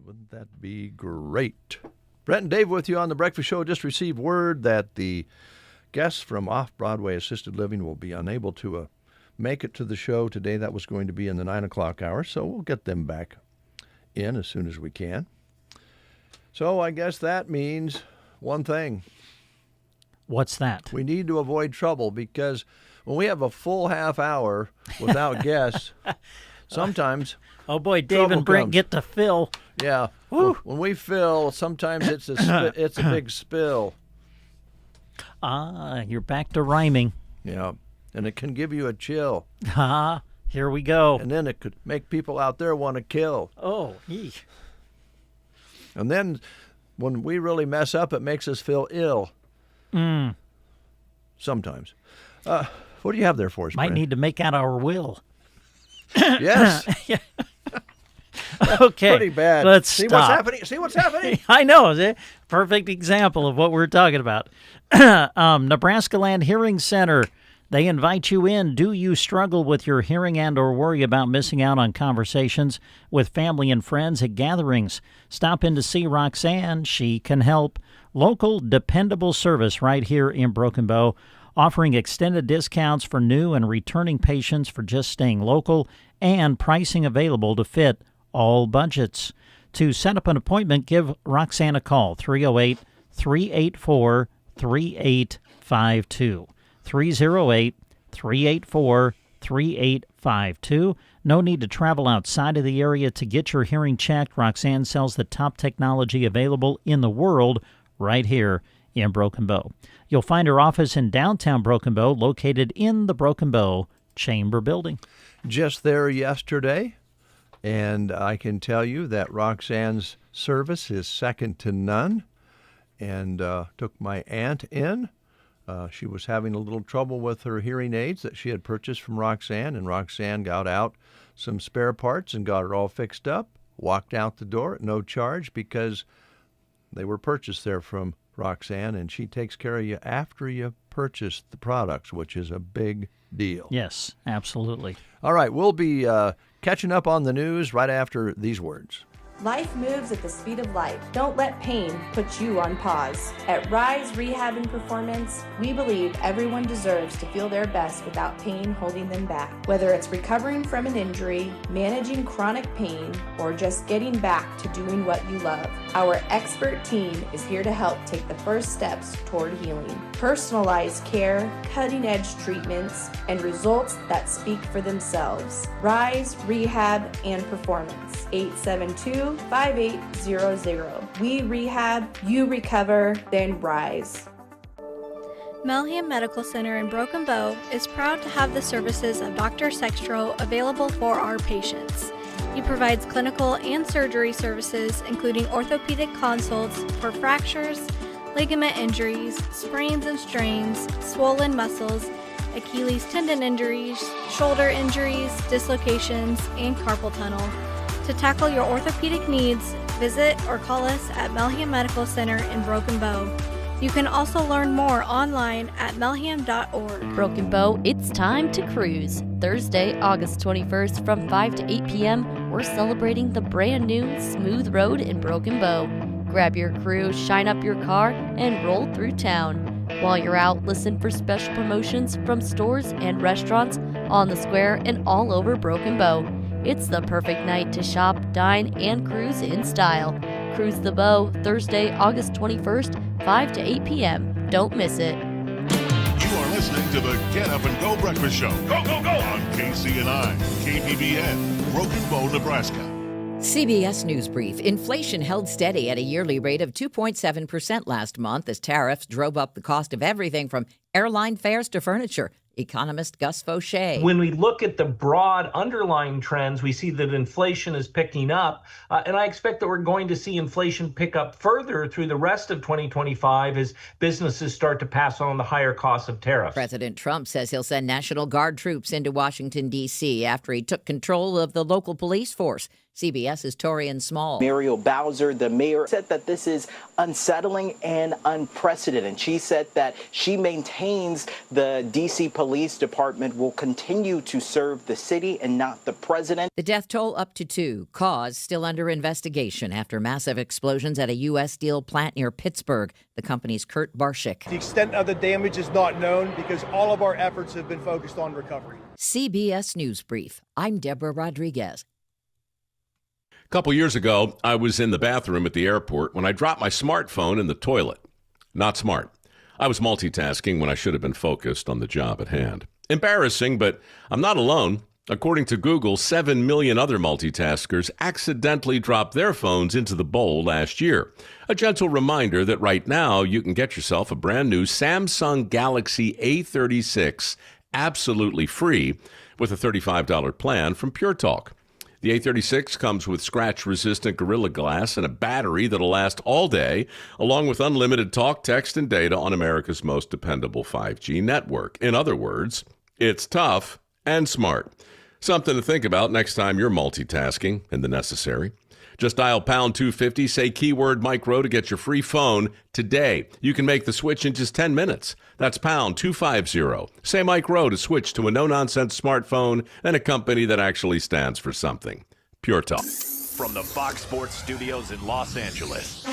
Wouldn't that be great? Brett and Dave with you on The Breakfast Show. Just received word that the guests from Off-Broadway Assisted Living will be unable to make it to the show today. That was going to be in the 9 o'clock hour, so we'll get them back in as soon as we can. So I guess that means one thing. What's that? We need to avoid trouble, because when we have a full half hour without guests, sometimes oh boy, Dave and Brent get to fill. Yeah. Woo. When we fill, sometimes it's a big spill. Ah, you're back to rhyming. Yeah. And it can give you a chill. Ah, here we go. And then it could make people out there want to kill. Oh, eesh. And then when we really mess up, it makes us feel ill. Sometimes. What do you have there for us, Might Brent? need to make out our will. Yes. Okay. Pretty bad. Let's See stop. what's happening? See what's happening? I know. It's a perfect example of what we're talking about. Nebraska Land Hearing Center. They invite you in. Do you struggle with your hearing and or worry about missing out on conversations with family and friends at gatherings? Stop in to see Roxanne. She can help. Local, dependable service right here in Broken Bow, offering extended discounts for new and returning patients for just staying local, and pricing available to fit all budgets. To set up an appointment, give Roxanne a call, 308-384-3852. 308-384-3852. No need to travel outside of the area to get your hearing checked. Roxanne sells the top technology available in the world right here in Broken Bow. You'll find her office in downtown Broken Bow, located in the Broken Bow Chamber Building. Just there yesterday, and I can tell you that Roxanne's service is second to none, and took my aunt in. She was having a little trouble with her hearing aids that she had purchased from Roxanne, and Roxanne got out some spare parts and got it all fixed up, walked out the door at no charge because they were purchased there from Roxanne, and she takes care of you after you purchase the products, which is a big deal. Yes, absolutely. All right, we'll be catching up on the news right after these words. Life moves at the speed of light. Don't let pain put you on pause. At Rise Rehab and Performance, we believe everyone deserves to feel their best without pain holding them back. Whether it's recovering from an injury, managing chronic pain, or just getting back to doing what you love, our expert team is here to help take the first steps toward healing. Personalized care, cutting-edge treatments, and results that speak for themselves. Rise Rehab and Performance, 872-5800. We rehab, you recover, then rise. Melham Medical Center in Broken Bow is proud to have the services of Dr. Sextro available for our patients. He provides clinical and surgery services, including orthopedic consults for fractures, ligament injuries, sprains and strains, swollen muscles, Achilles tendon injuries, shoulder injuries, dislocations, and carpal tunnel. To tackle your orthopedic needs, visit or call us at Melham Medical Center in Broken Bow. You can also learn more online at melham.org. Broken Bow, it's time to cruise. Thursday, August 21st from 5 to 8 p.m., we're celebrating the brand new Smooth Road in Broken Bow. Grab your crew, shine up your car, and roll through town. While you're out, listen for special promotions from stores and restaurants on the square and all over Broken Bow. It's the perfect night to shop, dine, and cruise in style. Cruise the Bow, Thursday, August 21st, 5 to 8 p.m. Don't miss it. You are listening to the Get Up and Go Breakfast Show. Go, go, go! On KCNI, KBBN, Broken Bow, Nebraska. CBS News Brief. Inflation held steady at a yearly rate of 2.7% last month as tariffs drove up the cost of everything from airline fares to furniture. Economist Gus Fauché. When we look at the broad underlying trends, we see that inflation is picking up, and I expect that we're going to see inflation pick up further through the rest of 2025 as businesses start to pass on the higher costs of tariffs. President Trump says he'll send National Guard troops into Washington, D.C. after he took control of the local police force. CBS's Torian Small. Muriel Bowser, the mayor, said that this is unsettling and unprecedented. She said that she maintains the D.C. Police Department will continue to serve the city and not the president. The death toll up to 2, cause still under investigation after massive explosions at a U.S. Steel plant near Pittsburgh. The company's Kurt Barshik. The extent of the damage is not known because all of our efforts have been focused on recovery. CBS News Brief. I'm Deborah Rodriguez. A couple years ago, I was in the bathroom at the airport when I dropped my smartphone in the toilet. Not smart. I was multitasking when I should have been focused on the job at hand. Embarrassing, but I'm not alone. According to Google, 7 million other multitaskers accidentally dropped their phones into the bowl last year. A gentle reminder that right now you can get yourself a brand new Samsung Galaxy A36 absolutely free with a $35 plan from Pure Talk. The A36 comes with scratch-resistant Gorilla Glass and a battery that'll last all day, along with unlimited talk, text, and data on America's most dependable 5G network. In other words, it's tough and smart. Something to think about next time you're multitasking in the necessary. Just dial pound 250, say keyword Mike Rowe to get your free phone today. You can make the switch in just 10 minutes. That's pound 250. Say Mike Rowe to switch to a no-nonsense smartphone and a company that actually stands for something. Pure Talk. From the Fox Sports Studios in Los Angeles,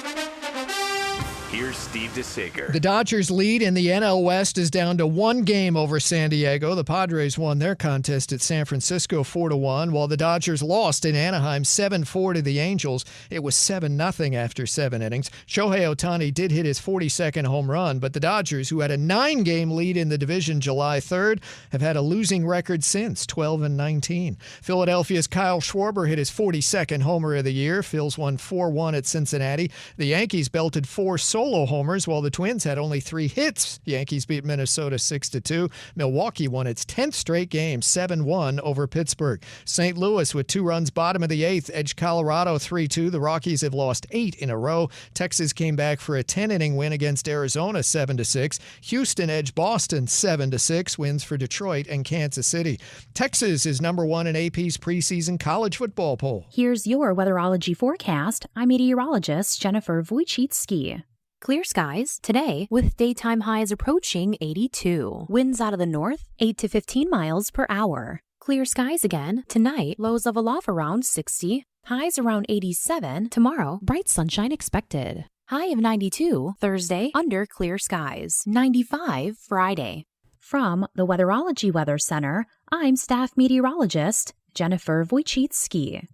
here's Steve DeSager. The Dodgers' lead in the NL West is down to 1 game over San Diego. The Padres won their contest at San Francisco 4-1, while the Dodgers lost in Anaheim 7-4 to the Angels. It was 7-0 after 7 innings. Shohei Ohtani did hit his 42nd home run, but the Dodgers, who had a 9-game lead in the division July 3rd, have had a losing record since, 12-19. Philadelphia's Kyle Schwarber hit his 42nd homer of the year. Phils won 4-1 at Cincinnati. The Yankees belted 4 solo homers, while the Twins had only 3 hits. The Yankees beat Minnesota 6-2. Milwaukee won its 10th straight game, 7-1 over Pittsburgh. St. Louis, with 2 runs bottom of the 8th, edged Colorado 3-2. The Rockies have lost 8 in a row. Texas came back for a 10-inning win against Arizona 7-6. Houston edged Boston 7-6. Wins for Detroit and Kansas City. Texas is number 1 in AP's preseason college football poll. Here's your weatherology forecast. I'm meteorologist Jennifer Wojcicki. Clear skies today with daytime highs approaching 82. Winds out of the north, 8 to 15 miles per hour. Clear skies again tonight, lows level off around 60, highs around 87. Tomorrow, bright sunshine expected. High of 92 Thursday, under clear skies. 95 Friday. From the Weatherology Weather Center, I'm staff meteorologist Jennifer Wojcicki.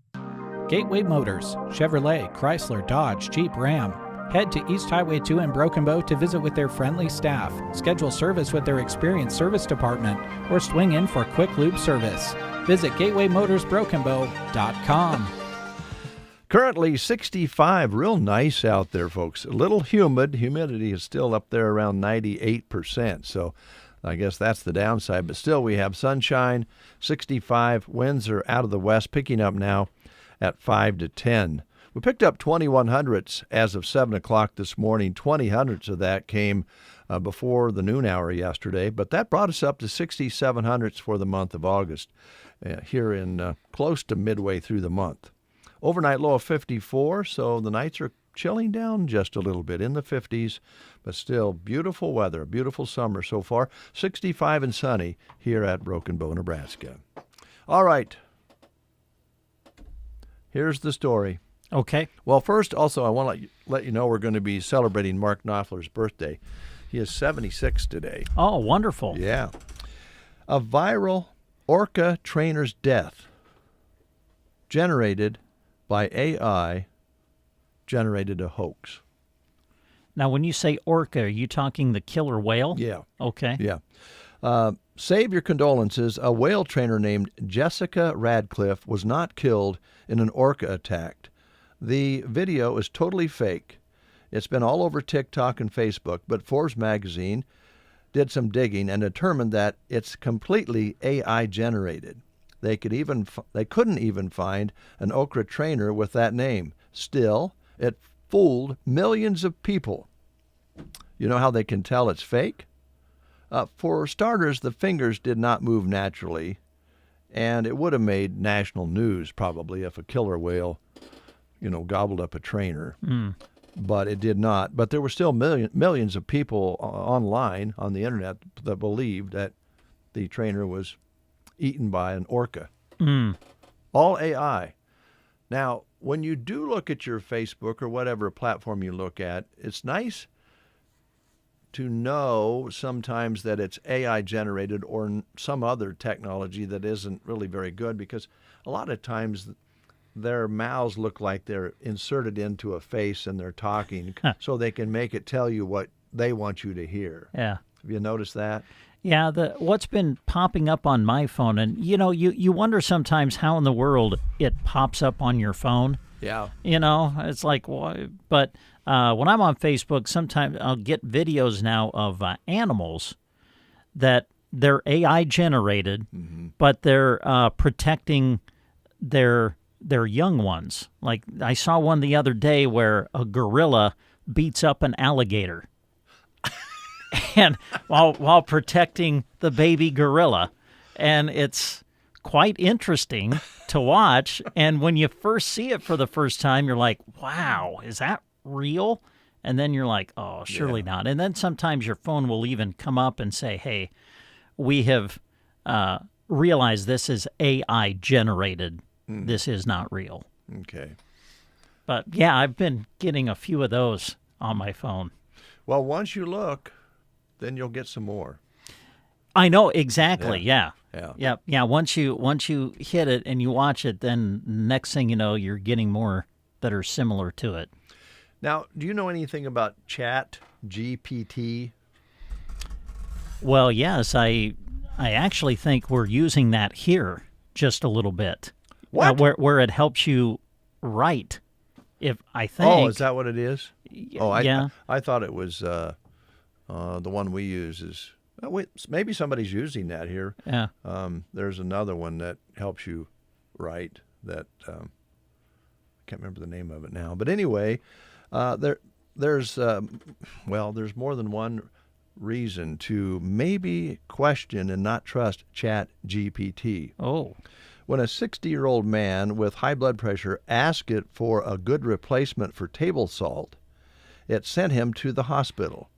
Gateway Motors, Chevrolet, Chrysler, Dodge, Jeep, Ram. Head to East Highway 2 in Broken Bow to visit with their friendly staff, schedule service with their experienced service department, or swing in for quick lube service. Visit gatewaymotorsbrokenbow.com. Currently 65, real nice out there, folks. A little humid. Humidity is still up there around 98%, so I guess that's the downside. But still, we have sunshine, 65. Winds are out of the west, picking up now at 5 to 10. We picked up 2100ths as of 7 o'clock this morning. 20 hundredths of that came before the noon hour yesterday, but that brought us up to 67 hundredths for the month of August here in close to midway through the month. Overnight low of 54, so the nights are chilling down just a little bit in the 50s, but still beautiful weather, beautiful summer so far. 65 and sunny here at Broken Bow, Nebraska. All right. Here's the story. Okay. Well, first, also, I want to let you know we're going to be celebrating Mark Knopfler's birthday. He is 76 today. Oh, wonderful. Yeah. A viral orca trainer's death generated by AI generated a hoax. Now, when you say orca, are you talking the killer whale? Yeah. Okay. Yeah. Save your condolences. A whale trainer named Jessica Radcliffe was not killed in an orca attack. The video is totally fake. It's been all over TikTok and Facebook, but Forbes magazine did some digging and determined that it's completely AI generated. They couldn't even find an orca trainer with that name. Still, it fooled millions of people. You know how they can tell it's fake? For starters, the fingers did not move naturally, And it would have made national news probably if a killer whale, gobbled up a trainer. But it did not. But there were still millions of people online on the internet that believed that the trainer was eaten by an orca. All AI. Now, when you do look at your Facebook or whatever platform you look at, it's nice to know sometimes that it's AI generated or some other technology that isn't really very good, because a lot of times their mouths look like they're inserted into a face and they're talking so they can make it tell you what they want you to hear. Yeah. Have you noticed that? Yeah, what's been popping up on my phone, and you wonder sometimes how in the world it pops up on your phone. Yeah. It's like, why? But when I'm on Facebook, sometimes I'll get videos now of animals that they're AI generated, but they're protecting their young ones. Like I saw one the other day where a gorilla beats up an alligator, and while protecting the baby gorilla, and it's quite interesting to watch. And when you first see it for the first time, you're like, wow, is that real? And then you're like, oh, surely not. And then sometimes your phone will even come up and say, hey, we have realized this is AI generated. This is not real. Okay. But yeah, I've been getting a few of those on my phone. Well, once you look, then you'll get some more. I know, exactly. Yeah. Once you hit it and you watch it, then next thing you know, you're getting more that are similar to it. Now, do you know anything about Chat GPT? Well, yes, I actually think we're using that here just a little bit. What? Where it helps you write. I think. Oh, is that what it is? Yeah. I thought it was the one we use is. Maybe somebody's using that here. Yeah. There's another one that helps you write that I can't remember the name of it now. But anyway, there's more than one reason to maybe question and not trust Chat GPT. Oh. When a 60-year-old man with high blood pressure asked it for a good replacement for table salt, it sent him to the hospital.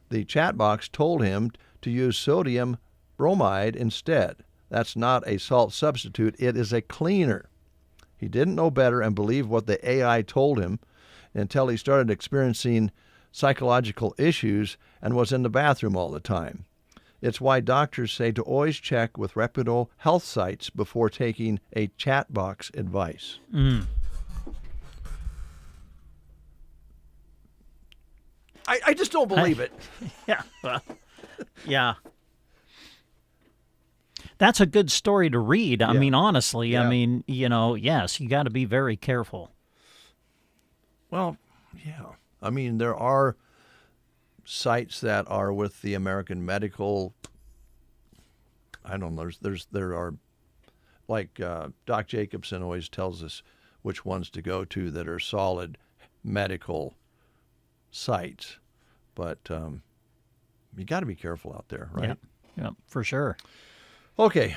The chat box told him to use sodium bromide instead. That's not a salt substitute. It is a cleaner. He didn't know better and believed what the AI told him until he started experiencing psychological issues and was in the bathroom all the time. It's why doctors say to always check with reputable health sites before taking a chat box advice. I just don't believe it. Yeah. Yeah. That's a good story to read. I mean, honestly, yes, you got to be very careful. Well, yeah. I mean, there are sites that are with the American Medical. I don't know. There are, like Doc Jacobson always tells us which ones to go to that are solid medical sites, but you got to be careful out there, right? Yeah, for sure. Okay.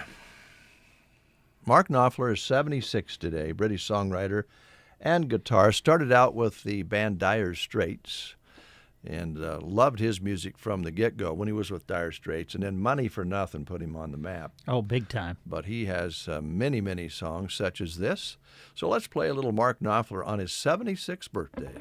Mark Knopfler is 76 today, British songwriter and guitarist. Started out with the band Dire Straits and loved his music from the get-go when he was with Dire Straits, and then Money for Nothing put him on the map. Oh, big time. But he has many, many songs such as this. So let's play a little Mark Knopfler on his 76th birthday.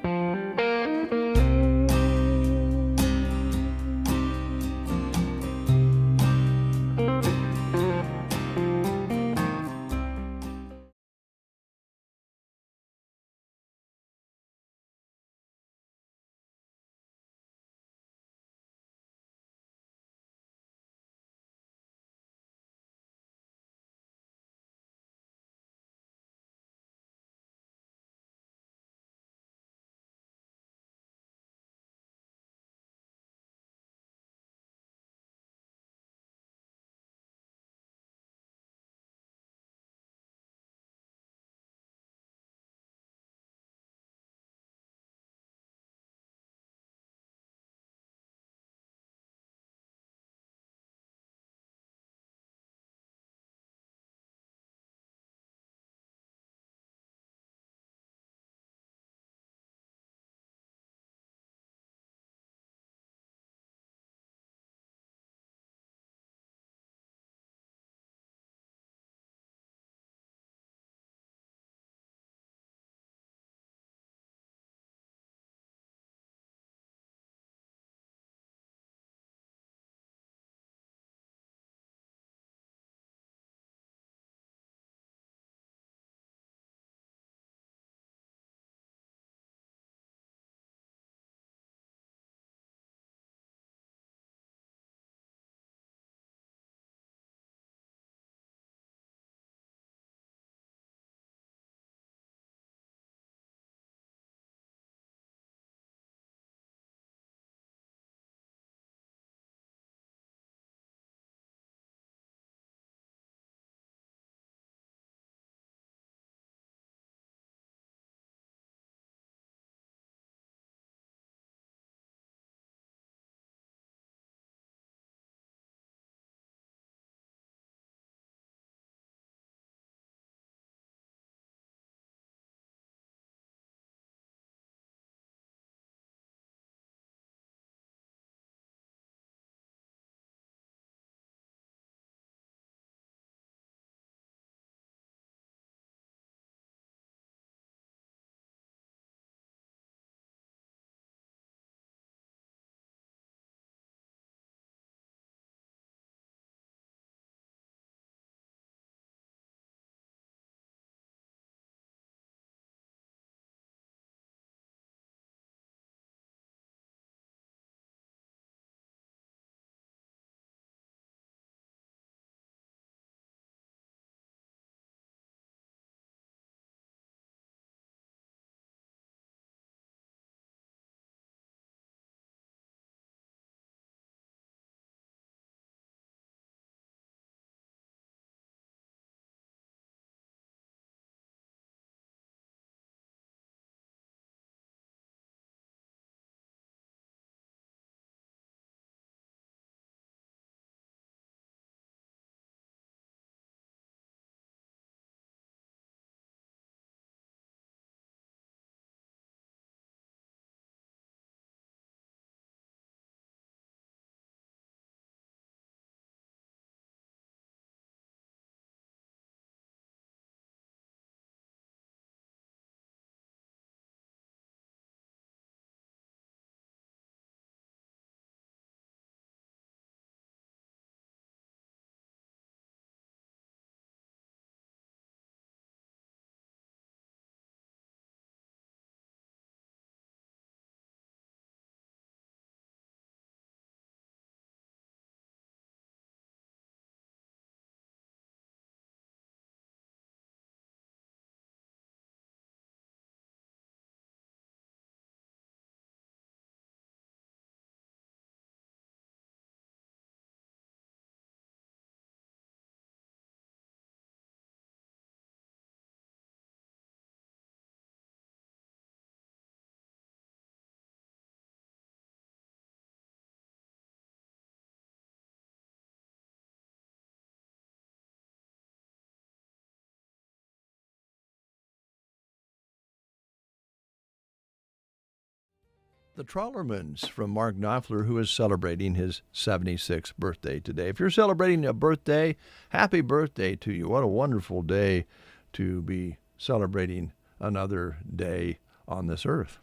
The Trollermans from Mark Knopfler, who is celebrating his 76th birthday today. If you're celebrating a birthday, happy birthday to you. What a wonderful day to be celebrating another day on this earth.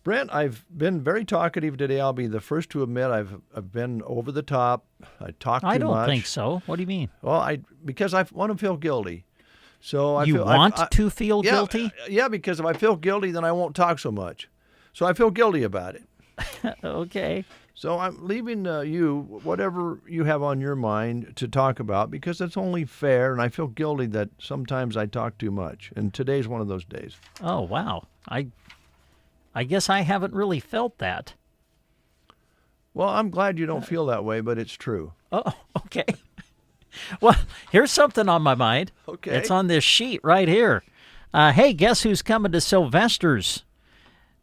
Brent, I've been very talkative today. I'll be the first to admit I've been over the top. I talk too much. I don't think so. What do you mean? Well, because I want to feel guilty. So you want to feel guilty? Yeah, because if I feel guilty, then I won't talk so much. So I feel guilty about it. Okay. So I'm leaving you whatever you have on your mind to talk about because it's only fair, and I feel guilty that sometimes I talk too much. And today's one of those days. Oh, wow. I guess I haven't really felt that. Well, I'm glad you don't feel that way, but it's true. Oh, okay. Well, here's something on my mind. Okay. It's on this sheet right here. Hey, guess who's coming to Sylvester's?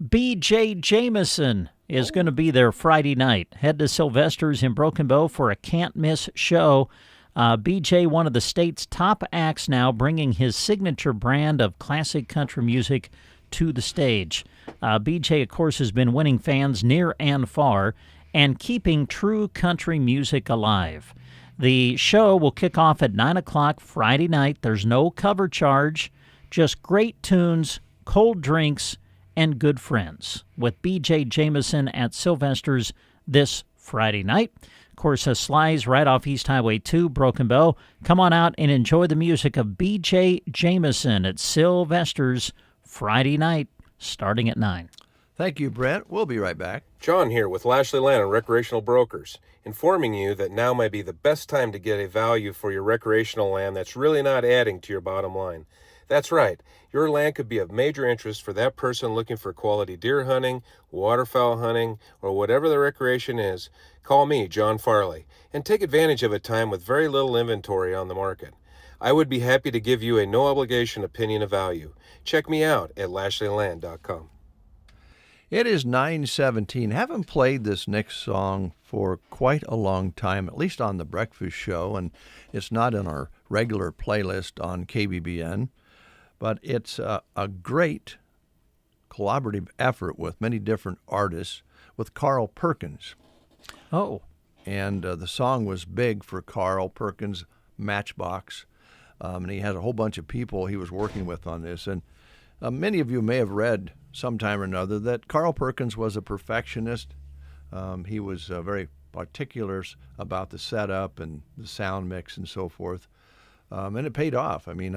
B.J. Jameson is going to be there Friday night. Head to Sylvester's in Broken Bow for a can't-miss show. B.J., one of the state's top acts now, bringing his signature brand of classic country music to the stage. B.J., of course, has been winning fans near and far and keeping true country music alive. The show will kick off at 9 o'clock Friday night. There's no cover charge, just great tunes, cold drinks, and good friends with B.J. Jameson at Sylvester's this Friday night. Of course, Sly's right off East Highway 2, Broken Bow. Come on out and enjoy the music of B.J. Jameson at Sylvester's Friday night, starting at 9. Thank you, Brent. We'll be right back. John here with Lashley Land and Recreational Brokers, informing you that now might be the best time to get a value for your recreational land that's really not adding to your bottom line. That's right. Your land could be of major interest for that person looking for quality deer hunting, waterfowl hunting, or whatever the recreation is. Call me, John Farley, and take advantage of a time with very little inventory on the market. I would be happy to give you a no-obligation opinion of value. Check me out at LashleyLand.com. It is 9:17. Haven't played this next song for quite a long time, at least on the breakfast show, and it's not in our regular playlist on KBBN. But it's a great collaborative effort with many different artists with Carl Perkins. Oh. And the song was big for Carl Perkins, Matchbox. And he had a whole bunch of people he was working with on this. And many of you may have read sometime or another that Carl Perkins was a perfectionist. He was very particular about the setup and the sound mix and so forth. And it paid off. I mean,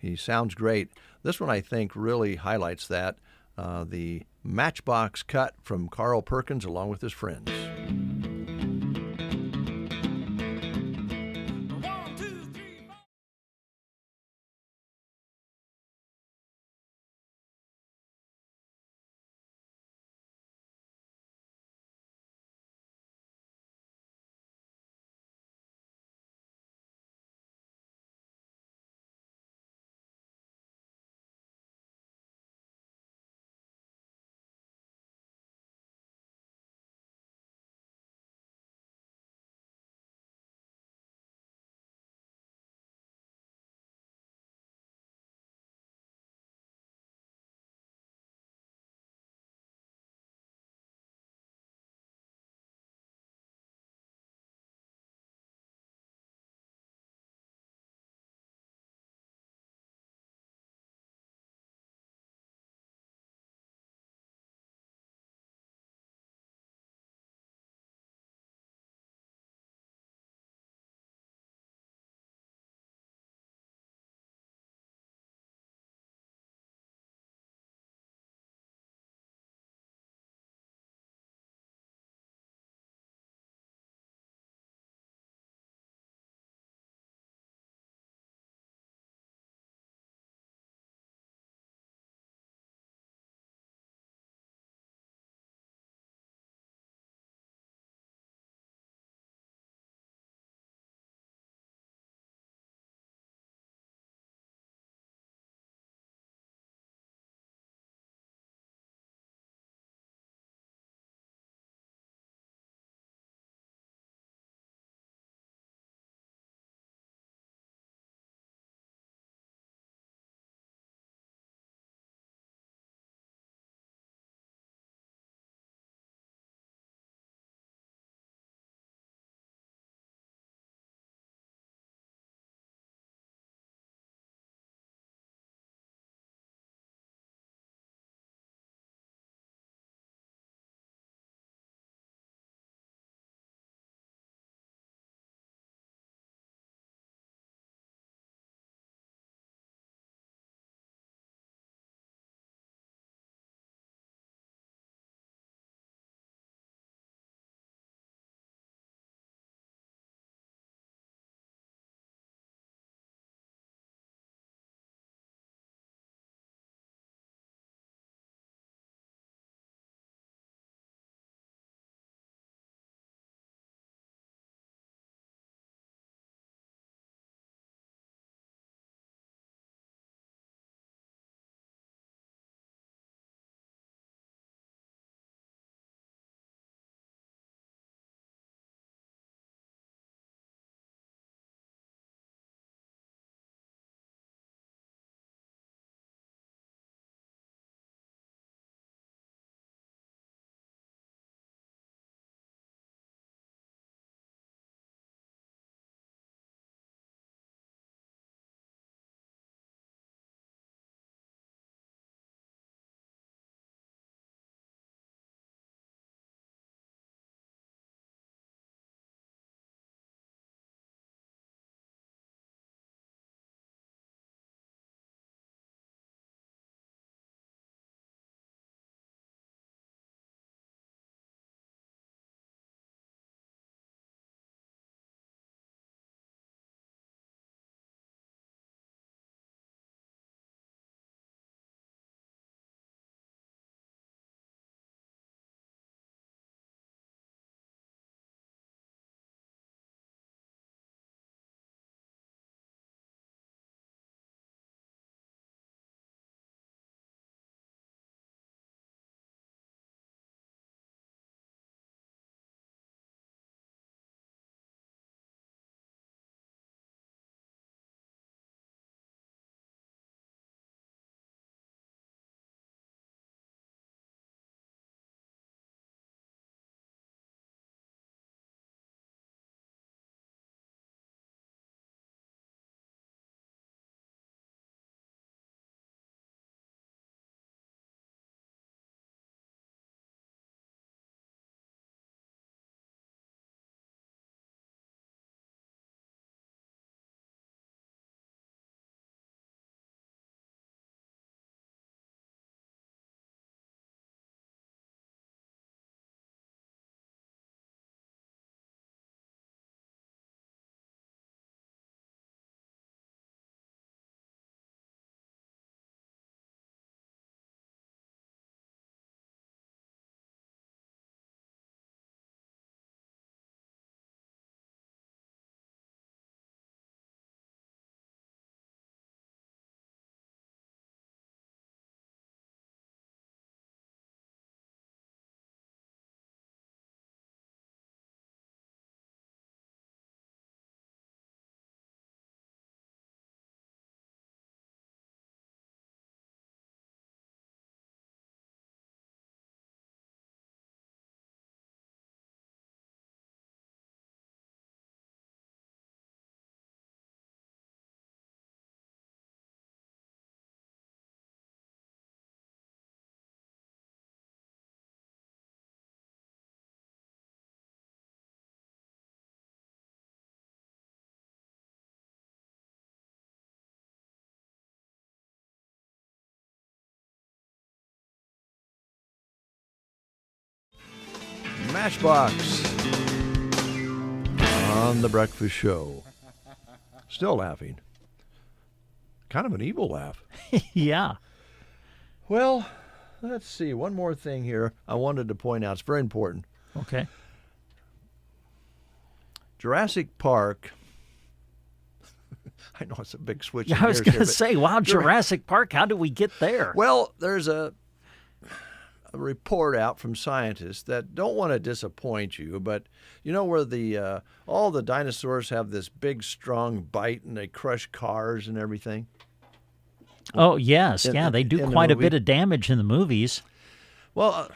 he sounds great. This one, I think, really highlights that. The Matchbox cut from Carl Perkins along with his friends. Matchbox on The Breakfast Show. Still laughing. Kind of an evil laugh. Yeah. Well, let's see. One more thing here I wanted to point out. It's very important. Okay. Jurassic Park. I know it's a big switch. Yeah, I was going to say, wow, Jurassic Park, how did we get there? Well, there's a report out from scientists that don't want to disappoint you, but you know where the all the dinosaurs have this big, strong bite and they crush cars and everything? Oh, yes. They do quite a bit of damage in the movies. Well,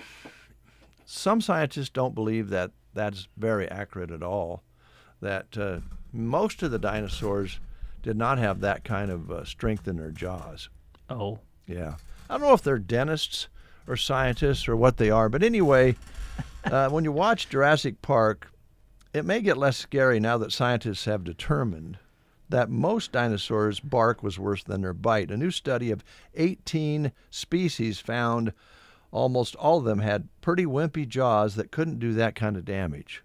some scientists don't believe that that's very accurate at all, that most of the dinosaurs did not have that kind of strength in their jaws. Oh. Yeah. I don't know if they're dentists or scientists or what they are, but anyway, when you watch Jurassic Park, it may get less scary now that scientists have determined that most dinosaurs' bark was worse than their bite. A new study of 18 species found almost all of them had pretty wimpy jaws that couldn't do that kind of damage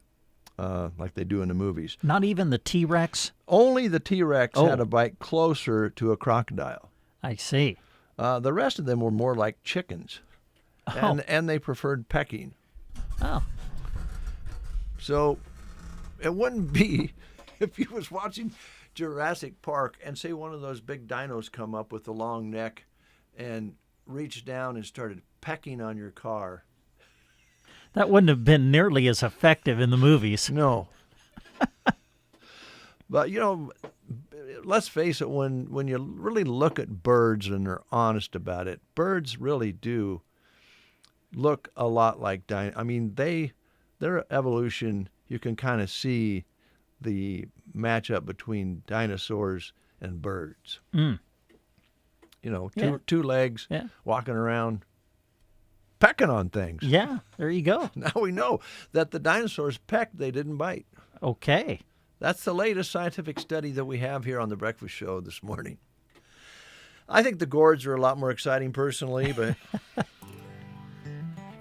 like they do in the movies. Not even the T-Rex? Only the T-Rex had a bite closer to a crocodile. I see. The rest of them were more like chickens, and they preferred pecking. Oh. So it wouldn't be, if you was watching Jurassic Park and say one of those big dinos come up with a long neck and reached down and started pecking on your car. That wouldn't have been nearly as effective in the movies. No. But, you know, let's face it, when you really look at birds and are honest about it, birds really do look a lot like I mean, their evolution, you can kind of see the matchup between dinosaurs and birds. Mm. You know, two legs, Yeah. walking around, pecking on things. Yeah, there you go. Now we know that the dinosaurs pecked, they didn't bite. Okay. That's the latest scientific study that we have here on The Breakfast Show this morning. I think the gourds are a lot more exciting personally, but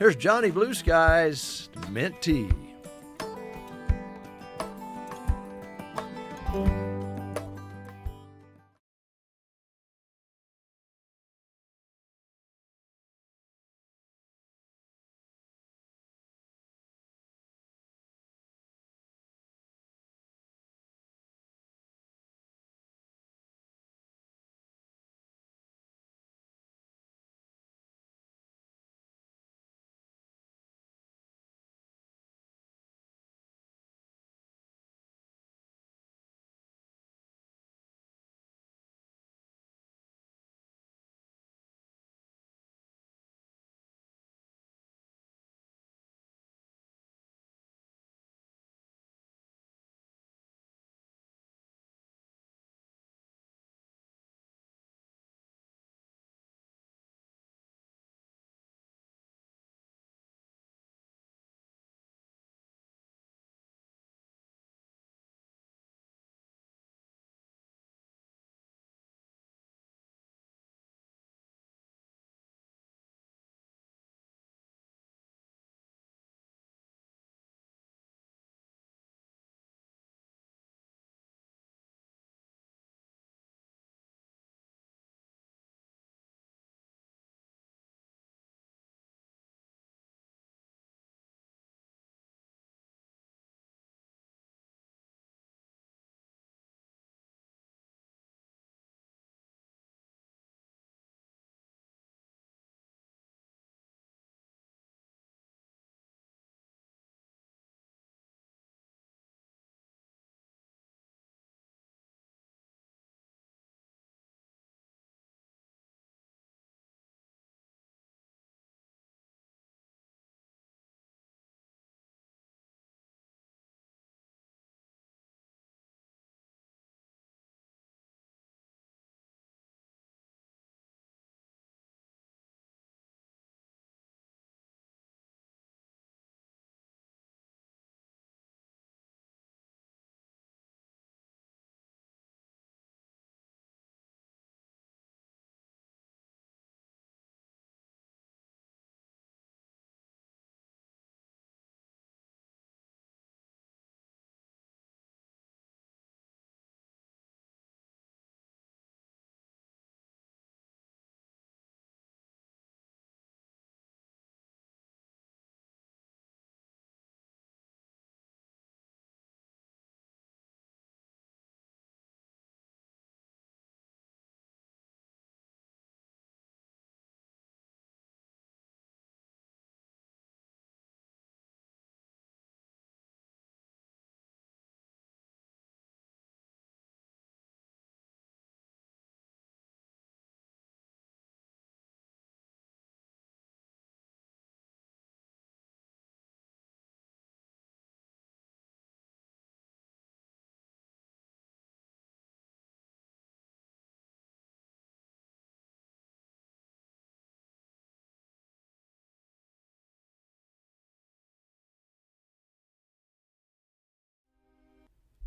here's Johnny Blue Skies Mint Tea.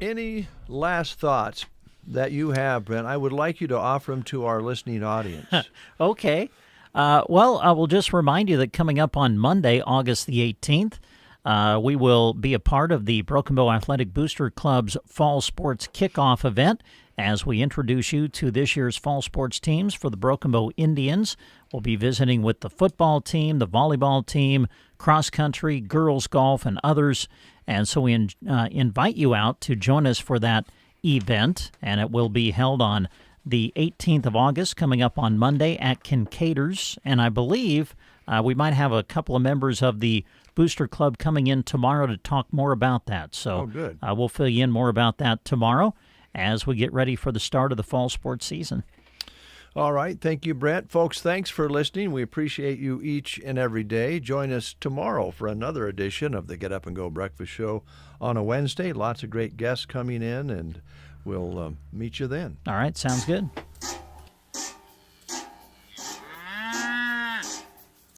Any last thoughts that you have, Brent? I would like you to offer them to our listening audience. Okay. Well, I will just remind you that coming up on Monday, August the 18th, we will be a part of the Broken Bow Athletic Booster Club's Fall Sports Kickoff event as we introduce you to this year's fall sports teams for the Broken Bow Indians. We'll be visiting with the football team, the volleyball team, cross country, girls golf, and others. And so we invite you out to join us for that event, and it will be held on the 18th of August, coming up on Monday at Kincaid's. And I believe we might have a couple of members of the Booster Club coming in tomorrow to talk more about that. So good. We'll fill you in more about that tomorrow as we get ready for the start of the fall sports season. All right. Thank you, Brent. Folks, thanks for listening. We appreciate you each and every day. Join us tomorrow for another edition of the Get Up and Go Breakfast Show on a Wednesday. Lots of great guests coming in, and we'll meet you then. All right. Sounds good.